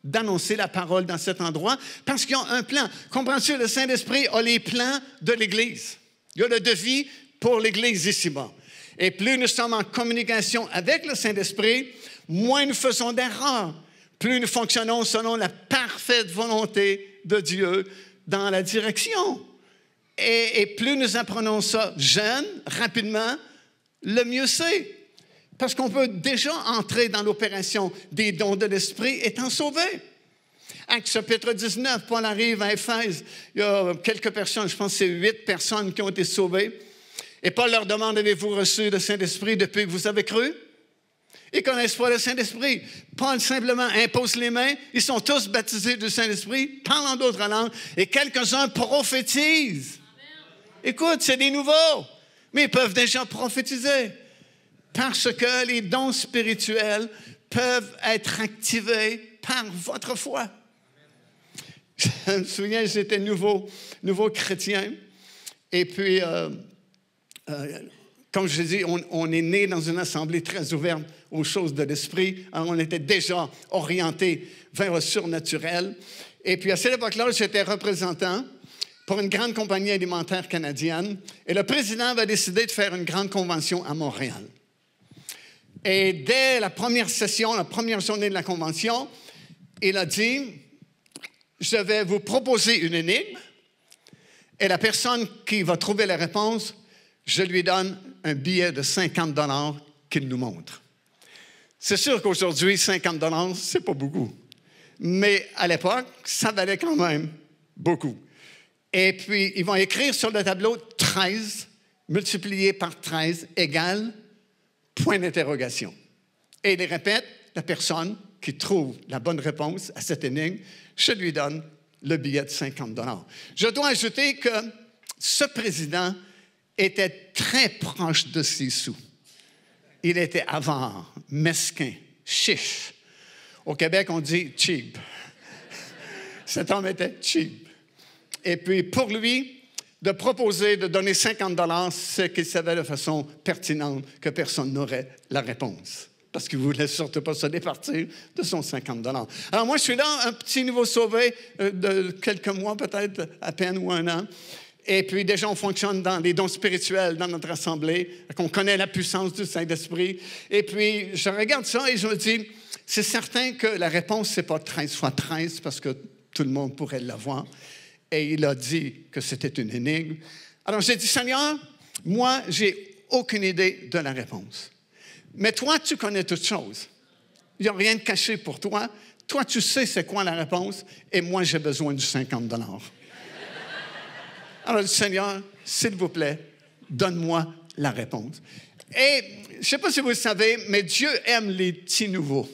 d'annoncer la parole dans cet endroit, parce qu'ils ont un plan. Comprends-tu, le Saint-Esprit a les plans de l'Église. Il y a le devis pour l'Église ici-bas. Et plus nous sommes en communication avec le Saint-Esprit, moins nous faisons d'erreurs. Plus nous fonctionnons selon la parfaite volonté de Dieu dans la direction. Et plus nous apprenons ça jeune, rapidement, le mieux c'est. Parce qu'on peut déjà entrer dans l'opération des dons de l'Esprit étant sauvé. Actes chapitre 19, Paul arrive à Éphèse. Il y a quelques personnes, je pense que c'est 8 personnes qui ont été sauvées. Et Paul leur demande, avez-vous reçu le Saint-Esprit depuis que vous avez cru? Ils ne connaissent pas le Saint-Esprit. Paul simplement impose les mains. Ils sont tous baptisés du Saint-Esprit, parlent en d'autres langues, et quelques-uns prophétisent. Amen. Écoute, c'est des nouveaux, mais ils peuvent déjà prophétiser. Parce que les dons spirituels peuvent être activés par votre foi. Je me souviens, j'étais nouveau chrétien. Et puis, comme je dis, on est né dans une assemblée très ouverte aux choses de l'esprit. Alors, on était déjà orienté vers le surnaturel. Et puis, à cette époque-là, j'étais représentant pour une grande compagnie alimentaire canadienne. Et le président avait décidé de faire une grande convention à Montréal. Et dès la première session, la première journée de la convention, il a dit, je vais vous proposer une énigme et la personne qui va trouver la réponse, je lui donne un billet de 50 $ qu'il nous montre. C'est sûr qu'aujourd'hui, 50 $, c'est pas beaucoup. Mais à l'époque, ça valait quand même beaucoup. Et puis, ils vont écrire sur le tableau 13 multiplié par 13 égale point d'interrogation. Et il répète, la personne qui trouve la bonne réponse à cette énigme, je lui donne le billet de 50 $. Je dois ajouter que ce président était très proche de ses sous. Il était avare, mesquin, chiche. Au Québec, on dit cheap. Cet homme était cheap. Et puis, pour lui, de proposer de donner 50 $, c'est qu'il savait de façon pertinente que personne n'aurait la réponse. Parce qu'il ne voulait surtout pas se départir de son 50 $. Alors moi, je suis là, un petit nouveau sauvé de quelques mois, peut-être à peine ou un an. Et puis déjà, on fonctionne dans les dons spirituels dans notre assemblée, qu'on connaît la puissance du Saint-Esprit. Et puis, je regarde ça et je me dis, c'est certain que la réponse, ce n'est pas 13 fois 13, parce que tout le monde pourrait l'avoir. Et il a dit que c'était une énigme. Alors, j'ai dit, Seigneur, moi, j'ai aucune idée de la réponse. Mais toi, tu connais toutes choses. Il n'y a rien de caché pour toi. Toi, tu sais c'est quoi la réponse, et moi, j'ai besoin du 50 $. Alors, Seigneur, s'il vous plaît, donne-moi la réponse. Et je ne sais pas si vous le savez, mais Dieu aime les petits nouveaux.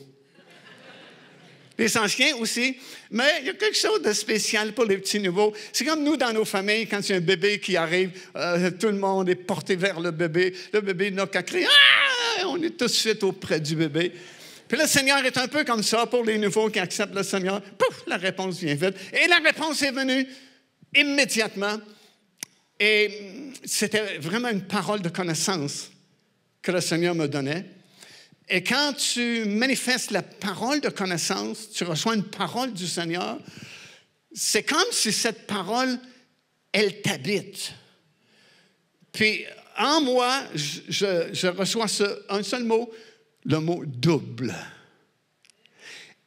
Les anciens aussi, mais il y a quelque chose de spécial pour les petits nouveaux. C'est comme nous dans nos familles, quand il y a un bébé qui arrive, tout le monde est porté vers le bébé n'a qu'à crier « Ah! » On est tout de suite auprès du bébé. Puis le Seigneur est un peu comme ça pour les nouveaux qui acceptent le Seigneur. Pouf, la réponse vient vite. Et la réponse est venue immédiatement. Et c'était vraiment une parole de connaissance que le Seigneur me donnait. Et quand tu manifestes la parole de connaissance, tu reçois une parole du Seigneur, c'est comme si cette parole, elle t'habite. Puis en moi, je reçois un seul mot, le mot double.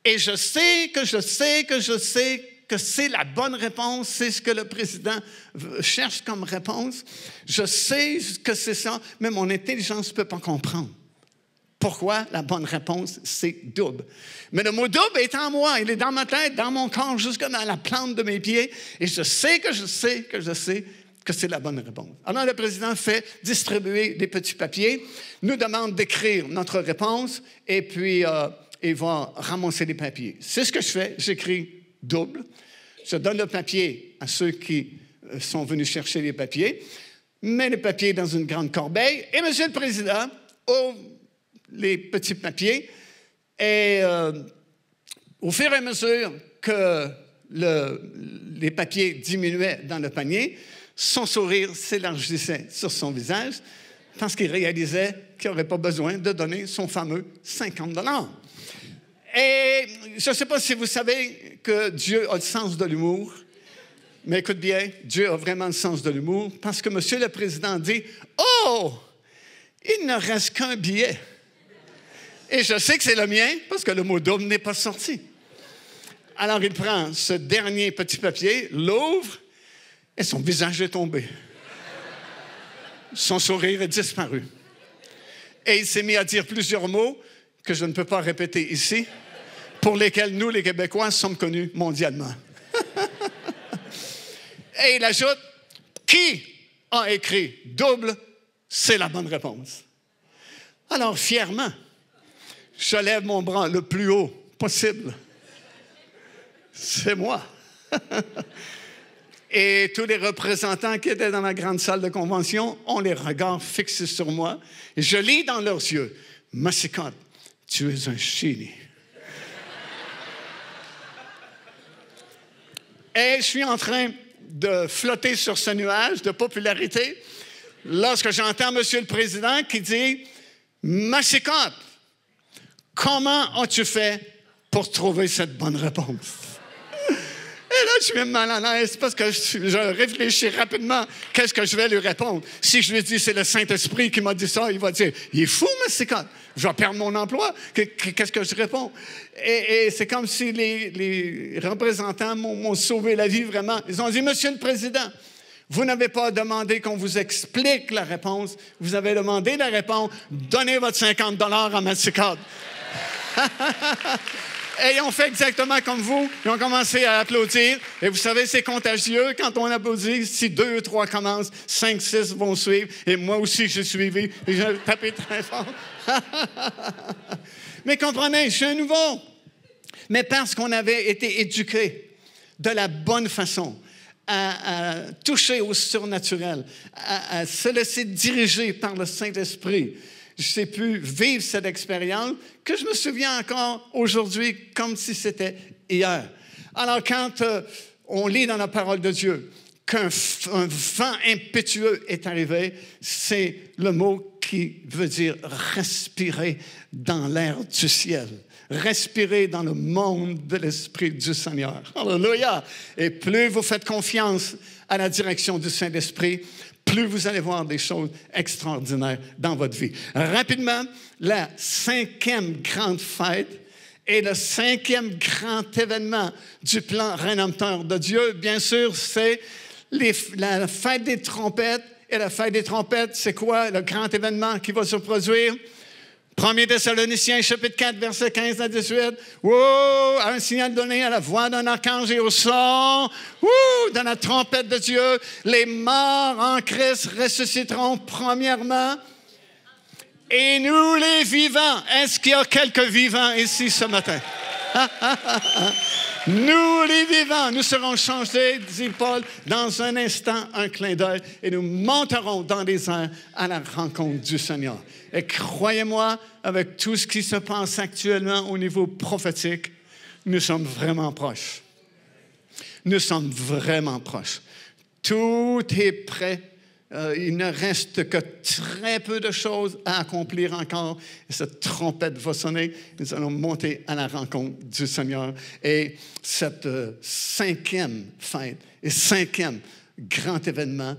Et je sais que c'est la bonne réponse, c'est ce que le président cherche comme réponse. Je sais que c'est ça, mais mon intelligence ne peut pas comprendre. Pourquoi la bonne réponse, c'est double. Mais le mot double est en moi, il est dans ma tête, dans mon corps, jusque dans la plante de mes pieds. Et je sais que c'est la bonne réponse. Alors, le président fait distribuer des petits papiers, nous demande d'écrire notre réponse, et puis il va ramasser les papiers. C'est ce que je fais, j'écris double. Je donne le papier à ceux qui sont venus chercher les papiers, mets les papiers dans une grande corbeille, et Monsieur le Président ouvre les petits papiers, et au fur et à mesure que les papiers diminuaient dans le panier, son sourire s'élargissait sur son visage parce qu'il réalisait qu'il n'aurait pas besoin de donner son fameux 50 $. Et je ne sais pas si vous savez que Dieu a le sens de l'humour, mais écoute bien, Dieu a vraiment le sens de l'humour parce que Monsieur le Président dit « Oh, il ne reste qu'un billet. » Et je sais que c'est le mien parce que le mot double n'est pas sorti. Alors il prend ce dernier petit papier, l'ouvre, et son visage est tombé. Son sourire est disparu. Et il s'est mis à dire plusieurs mots que je ne peux pas répéter ici, pour lesquels nous, les Québécois, sommes connus mondialement. Et il ajoute, qui a écrit double, c'est la bonne réponse. Alors, fièrement, je lève mon bras le plus haut possible. C'est moi. Et tous les représentants qui étaient dans la grande salle de convention ont les regards fixés sur moi. Et je lis dans leurs yeux, « Massicotte, tu es un génie. » Et je suis en train de flotter sur ce nuage de popularité lorsque j'entends Monsieur le Président qui dit, « Massicotte, comment as-tu fait pour trouver cette bonne réponse? » Et là, je suis même mal à l'aise parce que je réfléchis rapidement qu'est-ce que je vais lui répondre. Si je lui dis c'est le Saint-Esprit qui m'a dit ça, il va dire « Il est fou, Massicotte, je vais perdre mon emploi. » Qu'est-ce que je réponds? Et c'est comme si les représentants m'ont sauvé la vie vraiment. Ils ont dit « Monsieur le Président, vous n'avez pas demandé qu'on vous explique la réponse. Vous avez demandé la réponse. Donnez votre 50 $ à Massicotte. » Et ils ont fait exactement comme vous. Ils ont commencé à applaudir. Et vous savez, c'est contagieux. Quand on applaudit, si 2, 3 commencent, 5, 6 vont suivre. Et moi aussi, j'ai suivi. Et j'ai tapé très fort. Mais comprenez, je suis un nouveau. Mais parce qu'on avait été éduqués de la bonne façon, à toucher au surnaturel, à se laisser diriger par le Saint-Esprit, j'ai pu vivre cette expérience que je me souviens encore aujourd'hui comme si c'était hier. Alors, quand on lit dans la parole de Dieu qu'un vent impétueux est arrivé, c'est le mot qui veut dire respirer dans l'air du ciel. Respirer dans le monde de l'Esprit du Seigneur. Alléluia! Et plus vous faites confiance à la direction du Saint-Esprit, plus vous allez voir des choses extraordinaires dans votre vie. Rapidement, la 5e grande fête et le 5e grand événement du plan rédempteur de Dieu, bien sûr, c'est la fête des trompettes. Et la fête des trompettes, c'est quoi le grand événement qui va se produire? 1 Thessaloniciens, chapitre 4, versets 15 à 18. Wow! Un signal donné à la voix d'un archange et au son de la trompette de Dieu. Les morts en Christ ressusciteront premièrement. Et nous, les vivants, est-ce qu'il y a quelques vivants ici ce matin? Nous, les vivants, nous serons changés, dit Paul, dans un instant, un clin d'œil, et nous monterons dans les airs à la rencontre du Seigneur. Et croyez-moi, avec tout ce qui se passe actuellement au niveau prophétique, nous sommes vraiment proches. Nous sommes vraiment proches. Tout est prêt. Il ne reste que très peu de choses à accomplir encore. Et cette trompette va sonner. Nous allons monter à la rencontre du Seigneur. Et cette 5e fête et 5e grand événement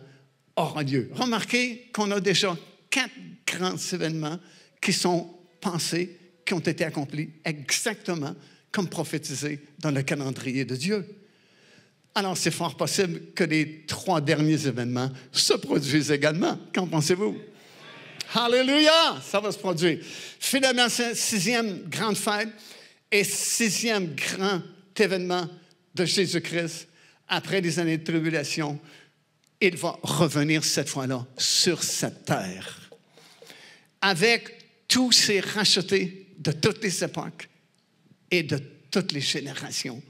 aura lieu. Remarquez qu'on a déjà 4 grands événements qui sont pensés, qui ont été accomplis exactement comme prophétisé dans le calendrier de Dieu. Alors, c'est fort possible que les 3 derniers événements se produisent également. Qu'en pensez-vous? Alléluia! Ça va se produire. Finalement, c'est 6e grande fête et 6e grand événement de Jésus-Christ. Après des années de tribulation, il va revenir cette fois-là sur cette terre. Avec tous ces rachetés de toutes les époques et de toutes les générations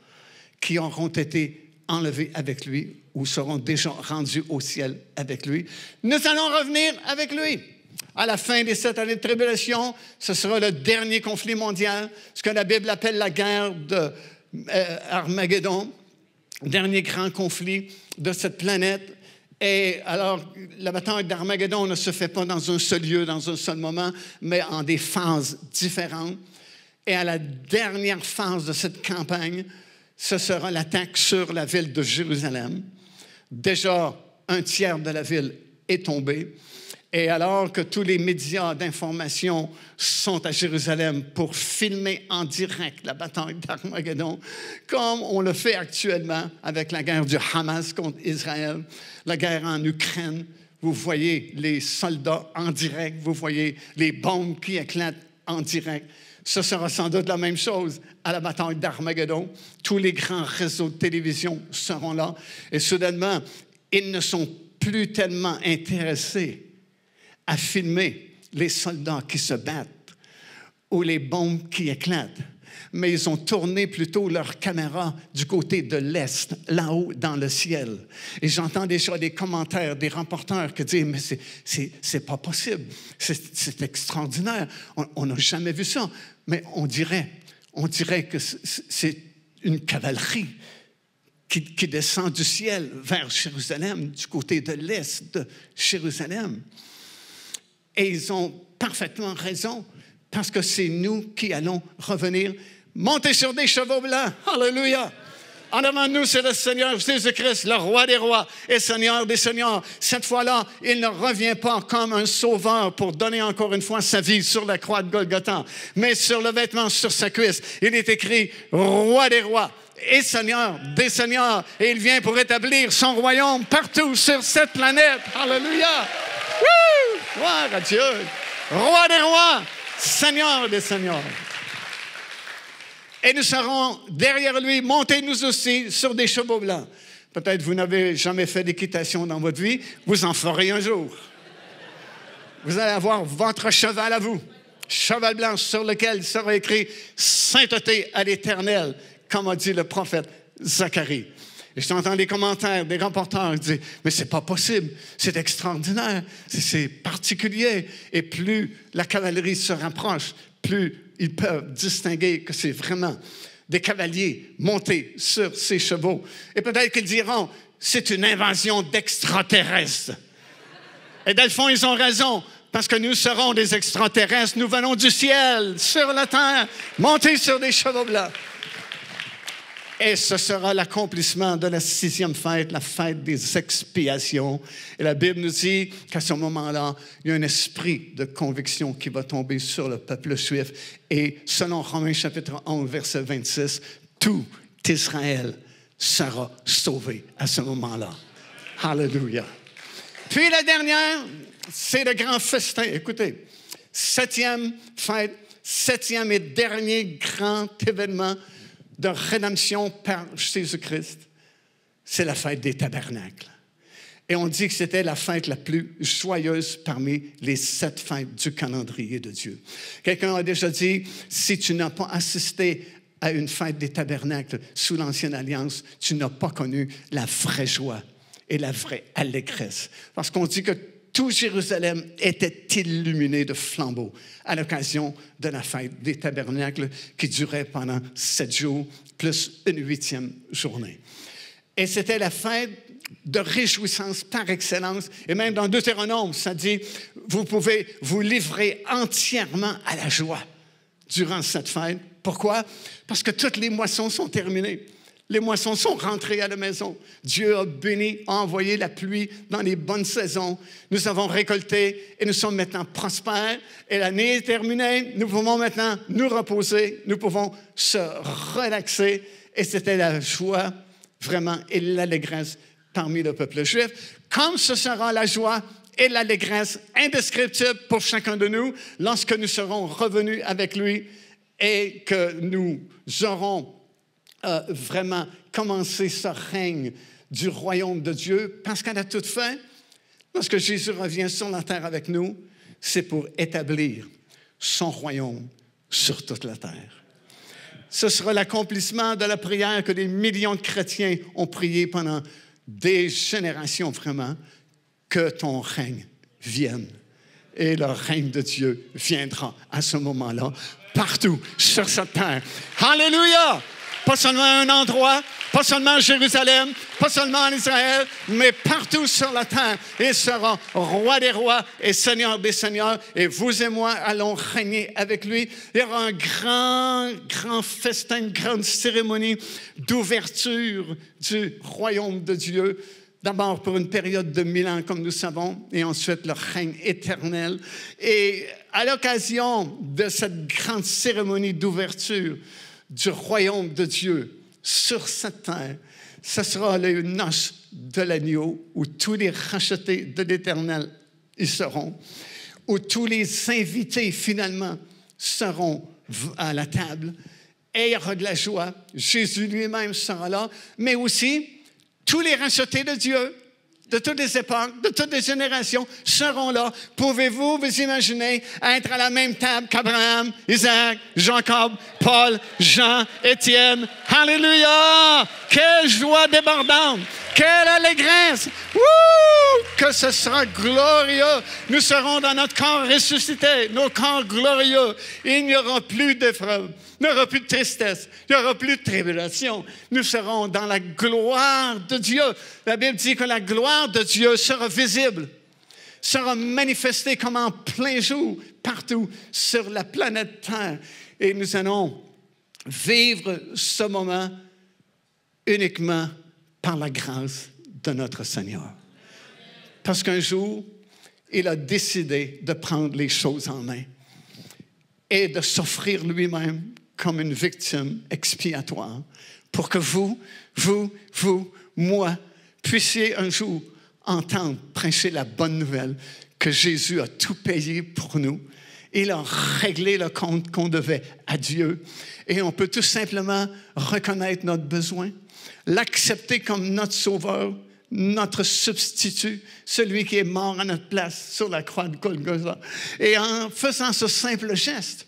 qui auront été enlevés avec lui ou seront déjà rendus au ciel avec lui. Nous allons revenir avec lui. À la fin des 7 années de tribulation, ce sera le dernier conflit mondial, ce que la Bible appelle la guerre d'Armageddon, dernier grand conflit de cette planète. Et alors, la bataille d'Armageddon ne se fait pas dans un seul lieu, dans un seul moment, mais en des phases différentes. Et à la dernière phase de cette campagne, ce sera l'attaque sur la ville de Jérusalem. Déjà, un tiers de la ville est tombé. Et alors que tous les médias d'information sont à Jérusalem pour filmer en direct la bataille d'Armageddon, comme on le fait actuellement avec la guerre du Hamas contre Israël, la guerre en Ukraine, vous voyez les soldats en direct, vous voyez les bombes qui éclatent en direct. Ce sera sans doute la même chose à la bataille d'Armageddon. Tous les grands réseaux de télévision seront là. Et soudainement, ils ne sont plus tellement intéressés à filmer les soldats qui se battent ou les bombes qui éclatent. Mais ils ont tourné plutôt leur caméra du côté de l'Est, là-haut dans le ciel. Et j'entends déjà des commentaires, des reporters qui disent « Mais c'est pas possible, c'est extraordinaire, on n'a jamais vu ça. » Mais on dirait que c'est une cavalerie qui descend du ciel vers Jérusalem, du côté de l'Est de Jérusalem. Et ils ont parfaitement raison, parce que c'est nous qui allons revenir, monter sur des chevaux blancs. Alléluia! En avant de nous, c'est le Seigneur Jésus-Christ, le roi des rois et Seigneur des seigneurs. Cette fois-là, il ne revient pas comme un sauveur pour donner encore une fois sa vie sur la croix de Golgotha, mais sur le vêtement sur sa cuisse. Il est écrit « Roi des rois » et Seigneur des seigneurs. Et il vient pour établir son royaume partout sur cette planète. Alléluia! Wouh! Gloire à Dieu! Roi des rois, Seigneur des seigneurs. Et nous serons derrière lui, montés nous aussi sur des chevaux blancs. Peut-être vous n'avez jamais fait d'équitation dans votre vie, vous en ferez un jour. Vous allez avoir votre cheval à vous, cheval blanc sur lequel sera écrit « Sainteté à l'Éternel », comme a dit le prophète Zacharie. Et j'entends des commentaires, des reporters qui disent « Mais c'est pas possible, c'est extraordinaire, c'est particulier. » Et plus la cavalerie se rapproche, plus ils peuvent distinguer que c'est vraiment des cavaliers montés sur ces chevaux. Et peut-être qu'ils diront « C'est une invasion d'extraterrestres. » Et dans le fond, ils ont raison, parce que nous serons des extraterrestres. Nous venons du ciel, sur la terre, montés sur des chevaux blancs. Et ce sera l'accomplissement de la 6e fête, la fête des expiations. Et la Bible nous dit qu'à ce moment-là, il y a un esprit de conviction qui va tomber sur le peuple juif. Et selon Romains chapitre 11, verset 26, tout Israël sera sauvé à ce moment-là. Alléluia. Puis la dernière, c'est le grand festin. Écoutez, 7e fête, 7e et dernier grand événement de rédemption par Jésus-Christ, c'est la fête des tabernacles. Et on dit que c'était la fête la plus joyeuse parmi les 7 fêtes du calendrier de Dieu. Quelqu'un a déjà dit, si tu n'as pas assisté à une fête des tabernacles sous l'Ancienne Alliance, tu n'as pas connu la vraie joie et la vraie allégresse. Parce qu'on dit que tout Jérusalem était illuminé de flambeaux à l'occasion de la fête des tabernacles qui durait pendant 7 jours, plus une 8e journée. Et c'était la fête de réjouissance par excellence. Et même dans Deutéronome, ça dit, vous pouvez vous livrer entièrement à la joie durant cette fête. Pourquoi? Parce que toutes les moissons sont terminées. Les moissons sont rentrées à la maison. Dieu a béni, a envoyé la pluie dans les bonnes saisons. Nous avons récolté et nous sommes maintenant prospères. Et l'année est terminée. Nous pouvons maintenant nous reposer. Nous pouvons se relaxer. Et c'était la joie, vraiment, et l'allégresse parmi le peuple juif. Comme ce sera la joie et l'allégresse indescriptible pour chacun de nous lorsque nous serons revenus avec lui et que nous aurons vraiment commencer ce règne du royaume de Dieu, parce qu'à la toute fin, lorsque Jésus revient sur la terre avec nous, c'est pour établir son royaume sur toute la terre. Ce sera l'accomplissement de la prière que des millions de chrétiens ont prié pendant des générations, vraiment, que ton règne vienne. Et le règne de Dieu viendra à ce moment-là, partout sur cette terre. Alléluia! Pas seulement à un endroit, pas seulement à Jérusalem, pas seulement en Israël, mais partout sur la terre. Il sera roi des rois et seigneur des seigneurs. Et vous et moi allons régner avec lui. Il y aura un grand festin, une grande cérémonie d'ouverture du royaume de Dieu. D'abord pour une période de 1000 ans, comme nous savons, et ensuite le règne éternel. Et à l'occasion de cette grande cérémonie d'ouverture du royaume de Dieu sur cette terre, ce sera les noces de l'agneau où tous les rachetés de l'Éternel y seront, où tous les invités finalement seront à la table et il y aura de la joie. Jésus lui-même sera là, mais aussi tous les rachetés de Dieu, de toutes les époques, de toutes les générations, seront là. Pouvez-vous vous imaginer être à la même table qu'Abraham, Isaac, Jacob, Paul, Jean, Étienne? Alléluia! Quelle joie débordante! Quelle allégresse! Wouh! Que ce sera glorieux! Nous serons dans notre corps ressuscité, nos corps glorieux. Il n'y aura plus d'épreuves. Il n'y aura plus de tristesse, il n'y aura plus de tribulation. Nous serons dans la gloire de Dieu. La Bible dit que la gloire de Dieu sera visible, sera manifestée comme en plein jour partout sur la planète Terre. Et nous allons vivre ce moment uniquement par la grâce de notre Seigneur. Parce qu'un jour, il a décidé de prendre les choses en main et de s'offrir lui-même comme une victime expiatoire pour que vous, moi, puissiez un jour entendre prêcher la bonne nouvelle que Jésus a tout payé pour nous. Il a réglé le compte qu'on devait à Dieu. Et on peut tout simplement reconnaître notre besoin, l'accepter comme notre sauveur, notre substitut, celui qui est mort à notre place sur la croix de Golgotha. Et en faisant ce simple geste,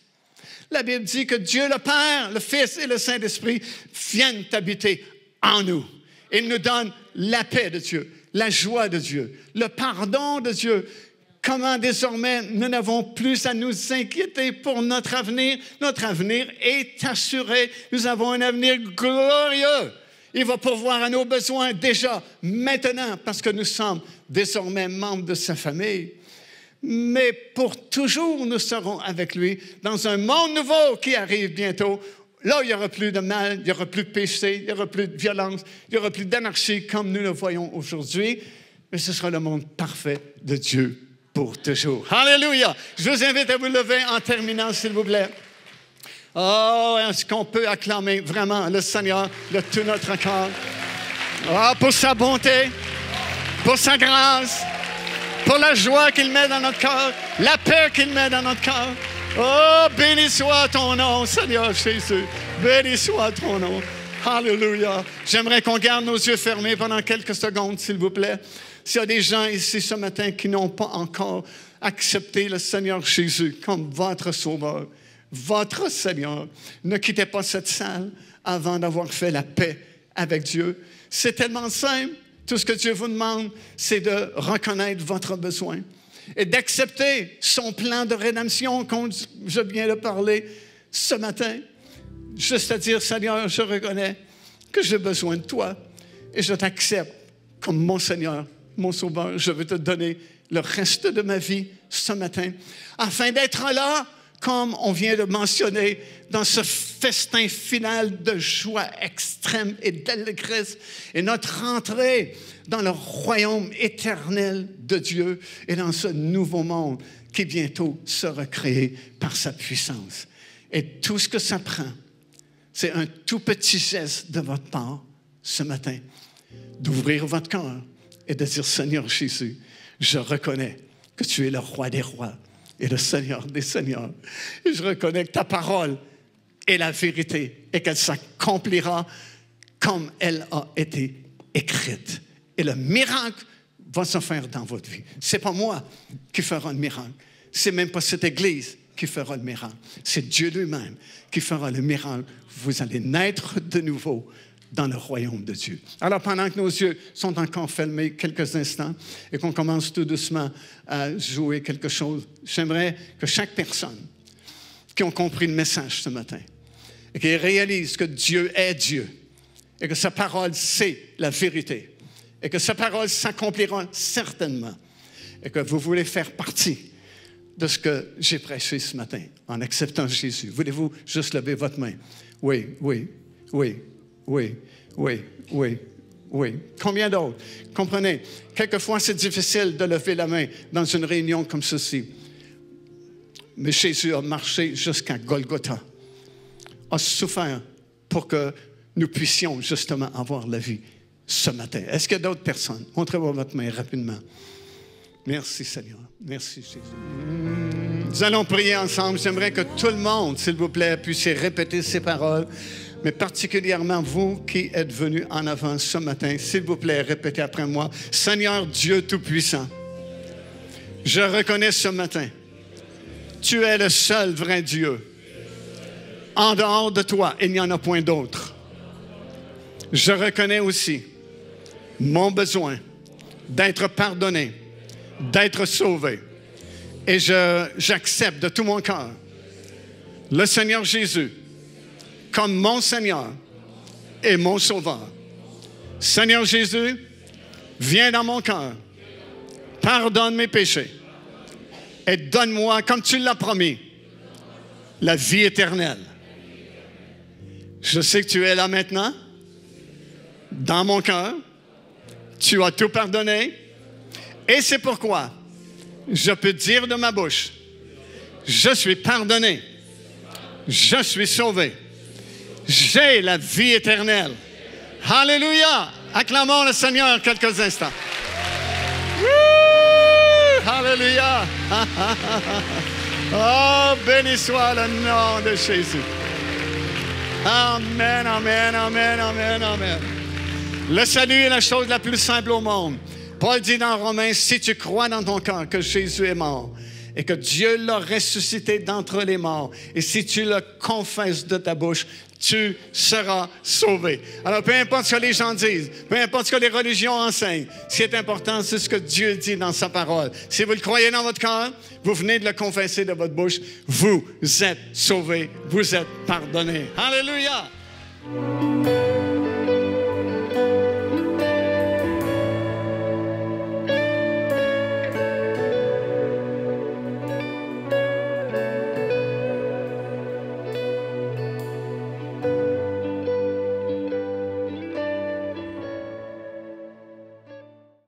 la Bible dit que Dieu le Père, le Fils et le Saint-Esprit viennent habiter en nous. Il nous donne la paix de Dieu, la joie de Dieu, le pardon de Dieu. Comment désormais nous n'avons plus à nous inquiéter pour notre avenir. Notre avenir est assuré. Nous avons un avenir glorieux. Il va pourvoir à nos besoins déjà, maintenant, parce que nous sommes désormais membres de sa famille. Mais pour toujours, nous serons avec lui dans un monde nouveau qui arrive bientôt. Là, il n'y aura plus de mal, il n'y aura plus de péché, il n'y aura plus de violence, il n'y aura plus d'anarchie comme nous le voyons aujourd'hui. Mais ce sera le monde parfait de Dieu pour toujours. Alléluia! Je vous invite à vous lever en terminant, s'il vous plaît. Oh, est-ce qu'on peut acclamer vraiment le Seigneur de tout notre cœur? Oh, pour sa bonté, pour sa grâce, pour la joie qu'il met dans notre cœur, la paix qu'il met dans notre cœur. Oh, béni soit ton nom, Seigneur Jésus. Béni soit ton nom. Alléluia. J'aimerais qu'on garde nos yeux fermés pendant quelques secondes, s'il vous plaît. S'il y a des gens ici ce matin qui n'ont pas encore accepté le Seigneur Jésus comme votre Sauveur, votre Seigneur, ne quittez pas cette salle avant d'avoir fait la paix avec Dieu. C'est tellement simple. Tout ce que Dieu vous demande, c'est de reconnaître votre besoin et d'accepter son plan de rédemption, comme je viens de parler ce matin. Juste à dire, Seigneur, je reconnais que j'ai besoin de toi et je t'accepte comme mon Seigneur, mon Sauveur. Je veux te donner le reste de ma vie ce matin afin d'être là, comme on vient de mentionner, dans ce festin final de joie extrême et d'allégresse et notre entrée dans le royaume éternel de Dieu et dans ce nouveau monde qui bientôt sera créé par sa puissance. Et tout ce que ça prend, c'est un tout petit geste de votre part ce matin, d'ouvrir votre cœur et de dire, Seigneur Jésus, je reconnais que tu es le roi des rois et le Seigneur des seigneurs. Et je reconnais que ta parole est la vérité et qu'elle s'accomplira comme elle a été écrite. Et le miracle va se faire dans votre vie. Ce n'est pas moi qui fera le miracle. Ce n'est même pas cette Église qui fera le miracle. C'est Dieu lui-même qui fera le miracle. Vous allez naître de nouveau dans le royaume de Dieu. Alors, pendant que nos yeux sont encore fermés quelques instants et qu'on commence tout doucement à jouer quelque chose, j'aimerais que chaque personne qui a compris le message ce matin et qui réalise que Dieu est Dieu et que sa parole, c'est la vérité et que sa parole s'accomplira certainement et que vous voulez faire partie de ce que j'ai prêché ce matin en acceptant Jésus. Voulez-vous juste lever votre main? Oui, oui, oui. Oui, oui, oui, oui. Combien d'autres? Comprenez, quelquefois c'est difficile de lever la main dans une réunion comme ceci. Mais Jésus a marché jusqu'à Golgotha, a souffert pour que nous puissions justement avoir la vie ce matin. Est-ce qu'il y a d'autres personnes? Montrez-moi votre main rapidement. Merci Seigneur. Merci Jésus. Nous allons prier ensemble. J'aimerais que tout le monde, s'il vous plaît, puisse répéter ces paroles. Mais particulièrement vous qui êtes venus en avant ce matin, s'il vous plaît, répétez après moi. Seigneur Dieu Tout-Puissant, je reconnais ce matin, tu es le seul vrai Dieu. En dehors de toi, il n'y en a point d'autre. Je reconnais aussi mon besoin d'être pardonné, d'être sauvé. Et j'accepte de tout mon cœur le Seigneur Jésus comme mon Seigneur et mon Sauveur. Seigneur Jésus, viens dans mon cœur, pardonne mes péchés et donne-moi, comme tu l'as promis, la vie éternelle. Je sais que tu es là maintenant, dans mon cœur, tu as tout pardonné et c'est pourquoi je peux dire de ma bouche, je suis pardonné, je suis sauvé. J'ai la vie éternelle. Alléluia! Acclamons le Seigneur quelques instants. Woo! Alléluia! Oh, béni soit le nom de Jésus. Amen, amen, amen, amen, amen. Le salut est la chose la plus simple au monde. Paul dit dans Romains, si tu crois dans ton cœur que Jésus est mort et que Dieu l'a ressuscité d'entre les morts, et si tu le confesses de ta bouche, tu seras sauvé. Alors, peu importe ce que les gens disent, peu importe ce que les religions enseignent, ce qui est important, c'est ce que Dieu dit dans sa parole. Si vous le croyez dans votre cœur, vous venez de le confesser de votre bouche, vous êtes sauvés, vous êtes pardonnés. Alléluia!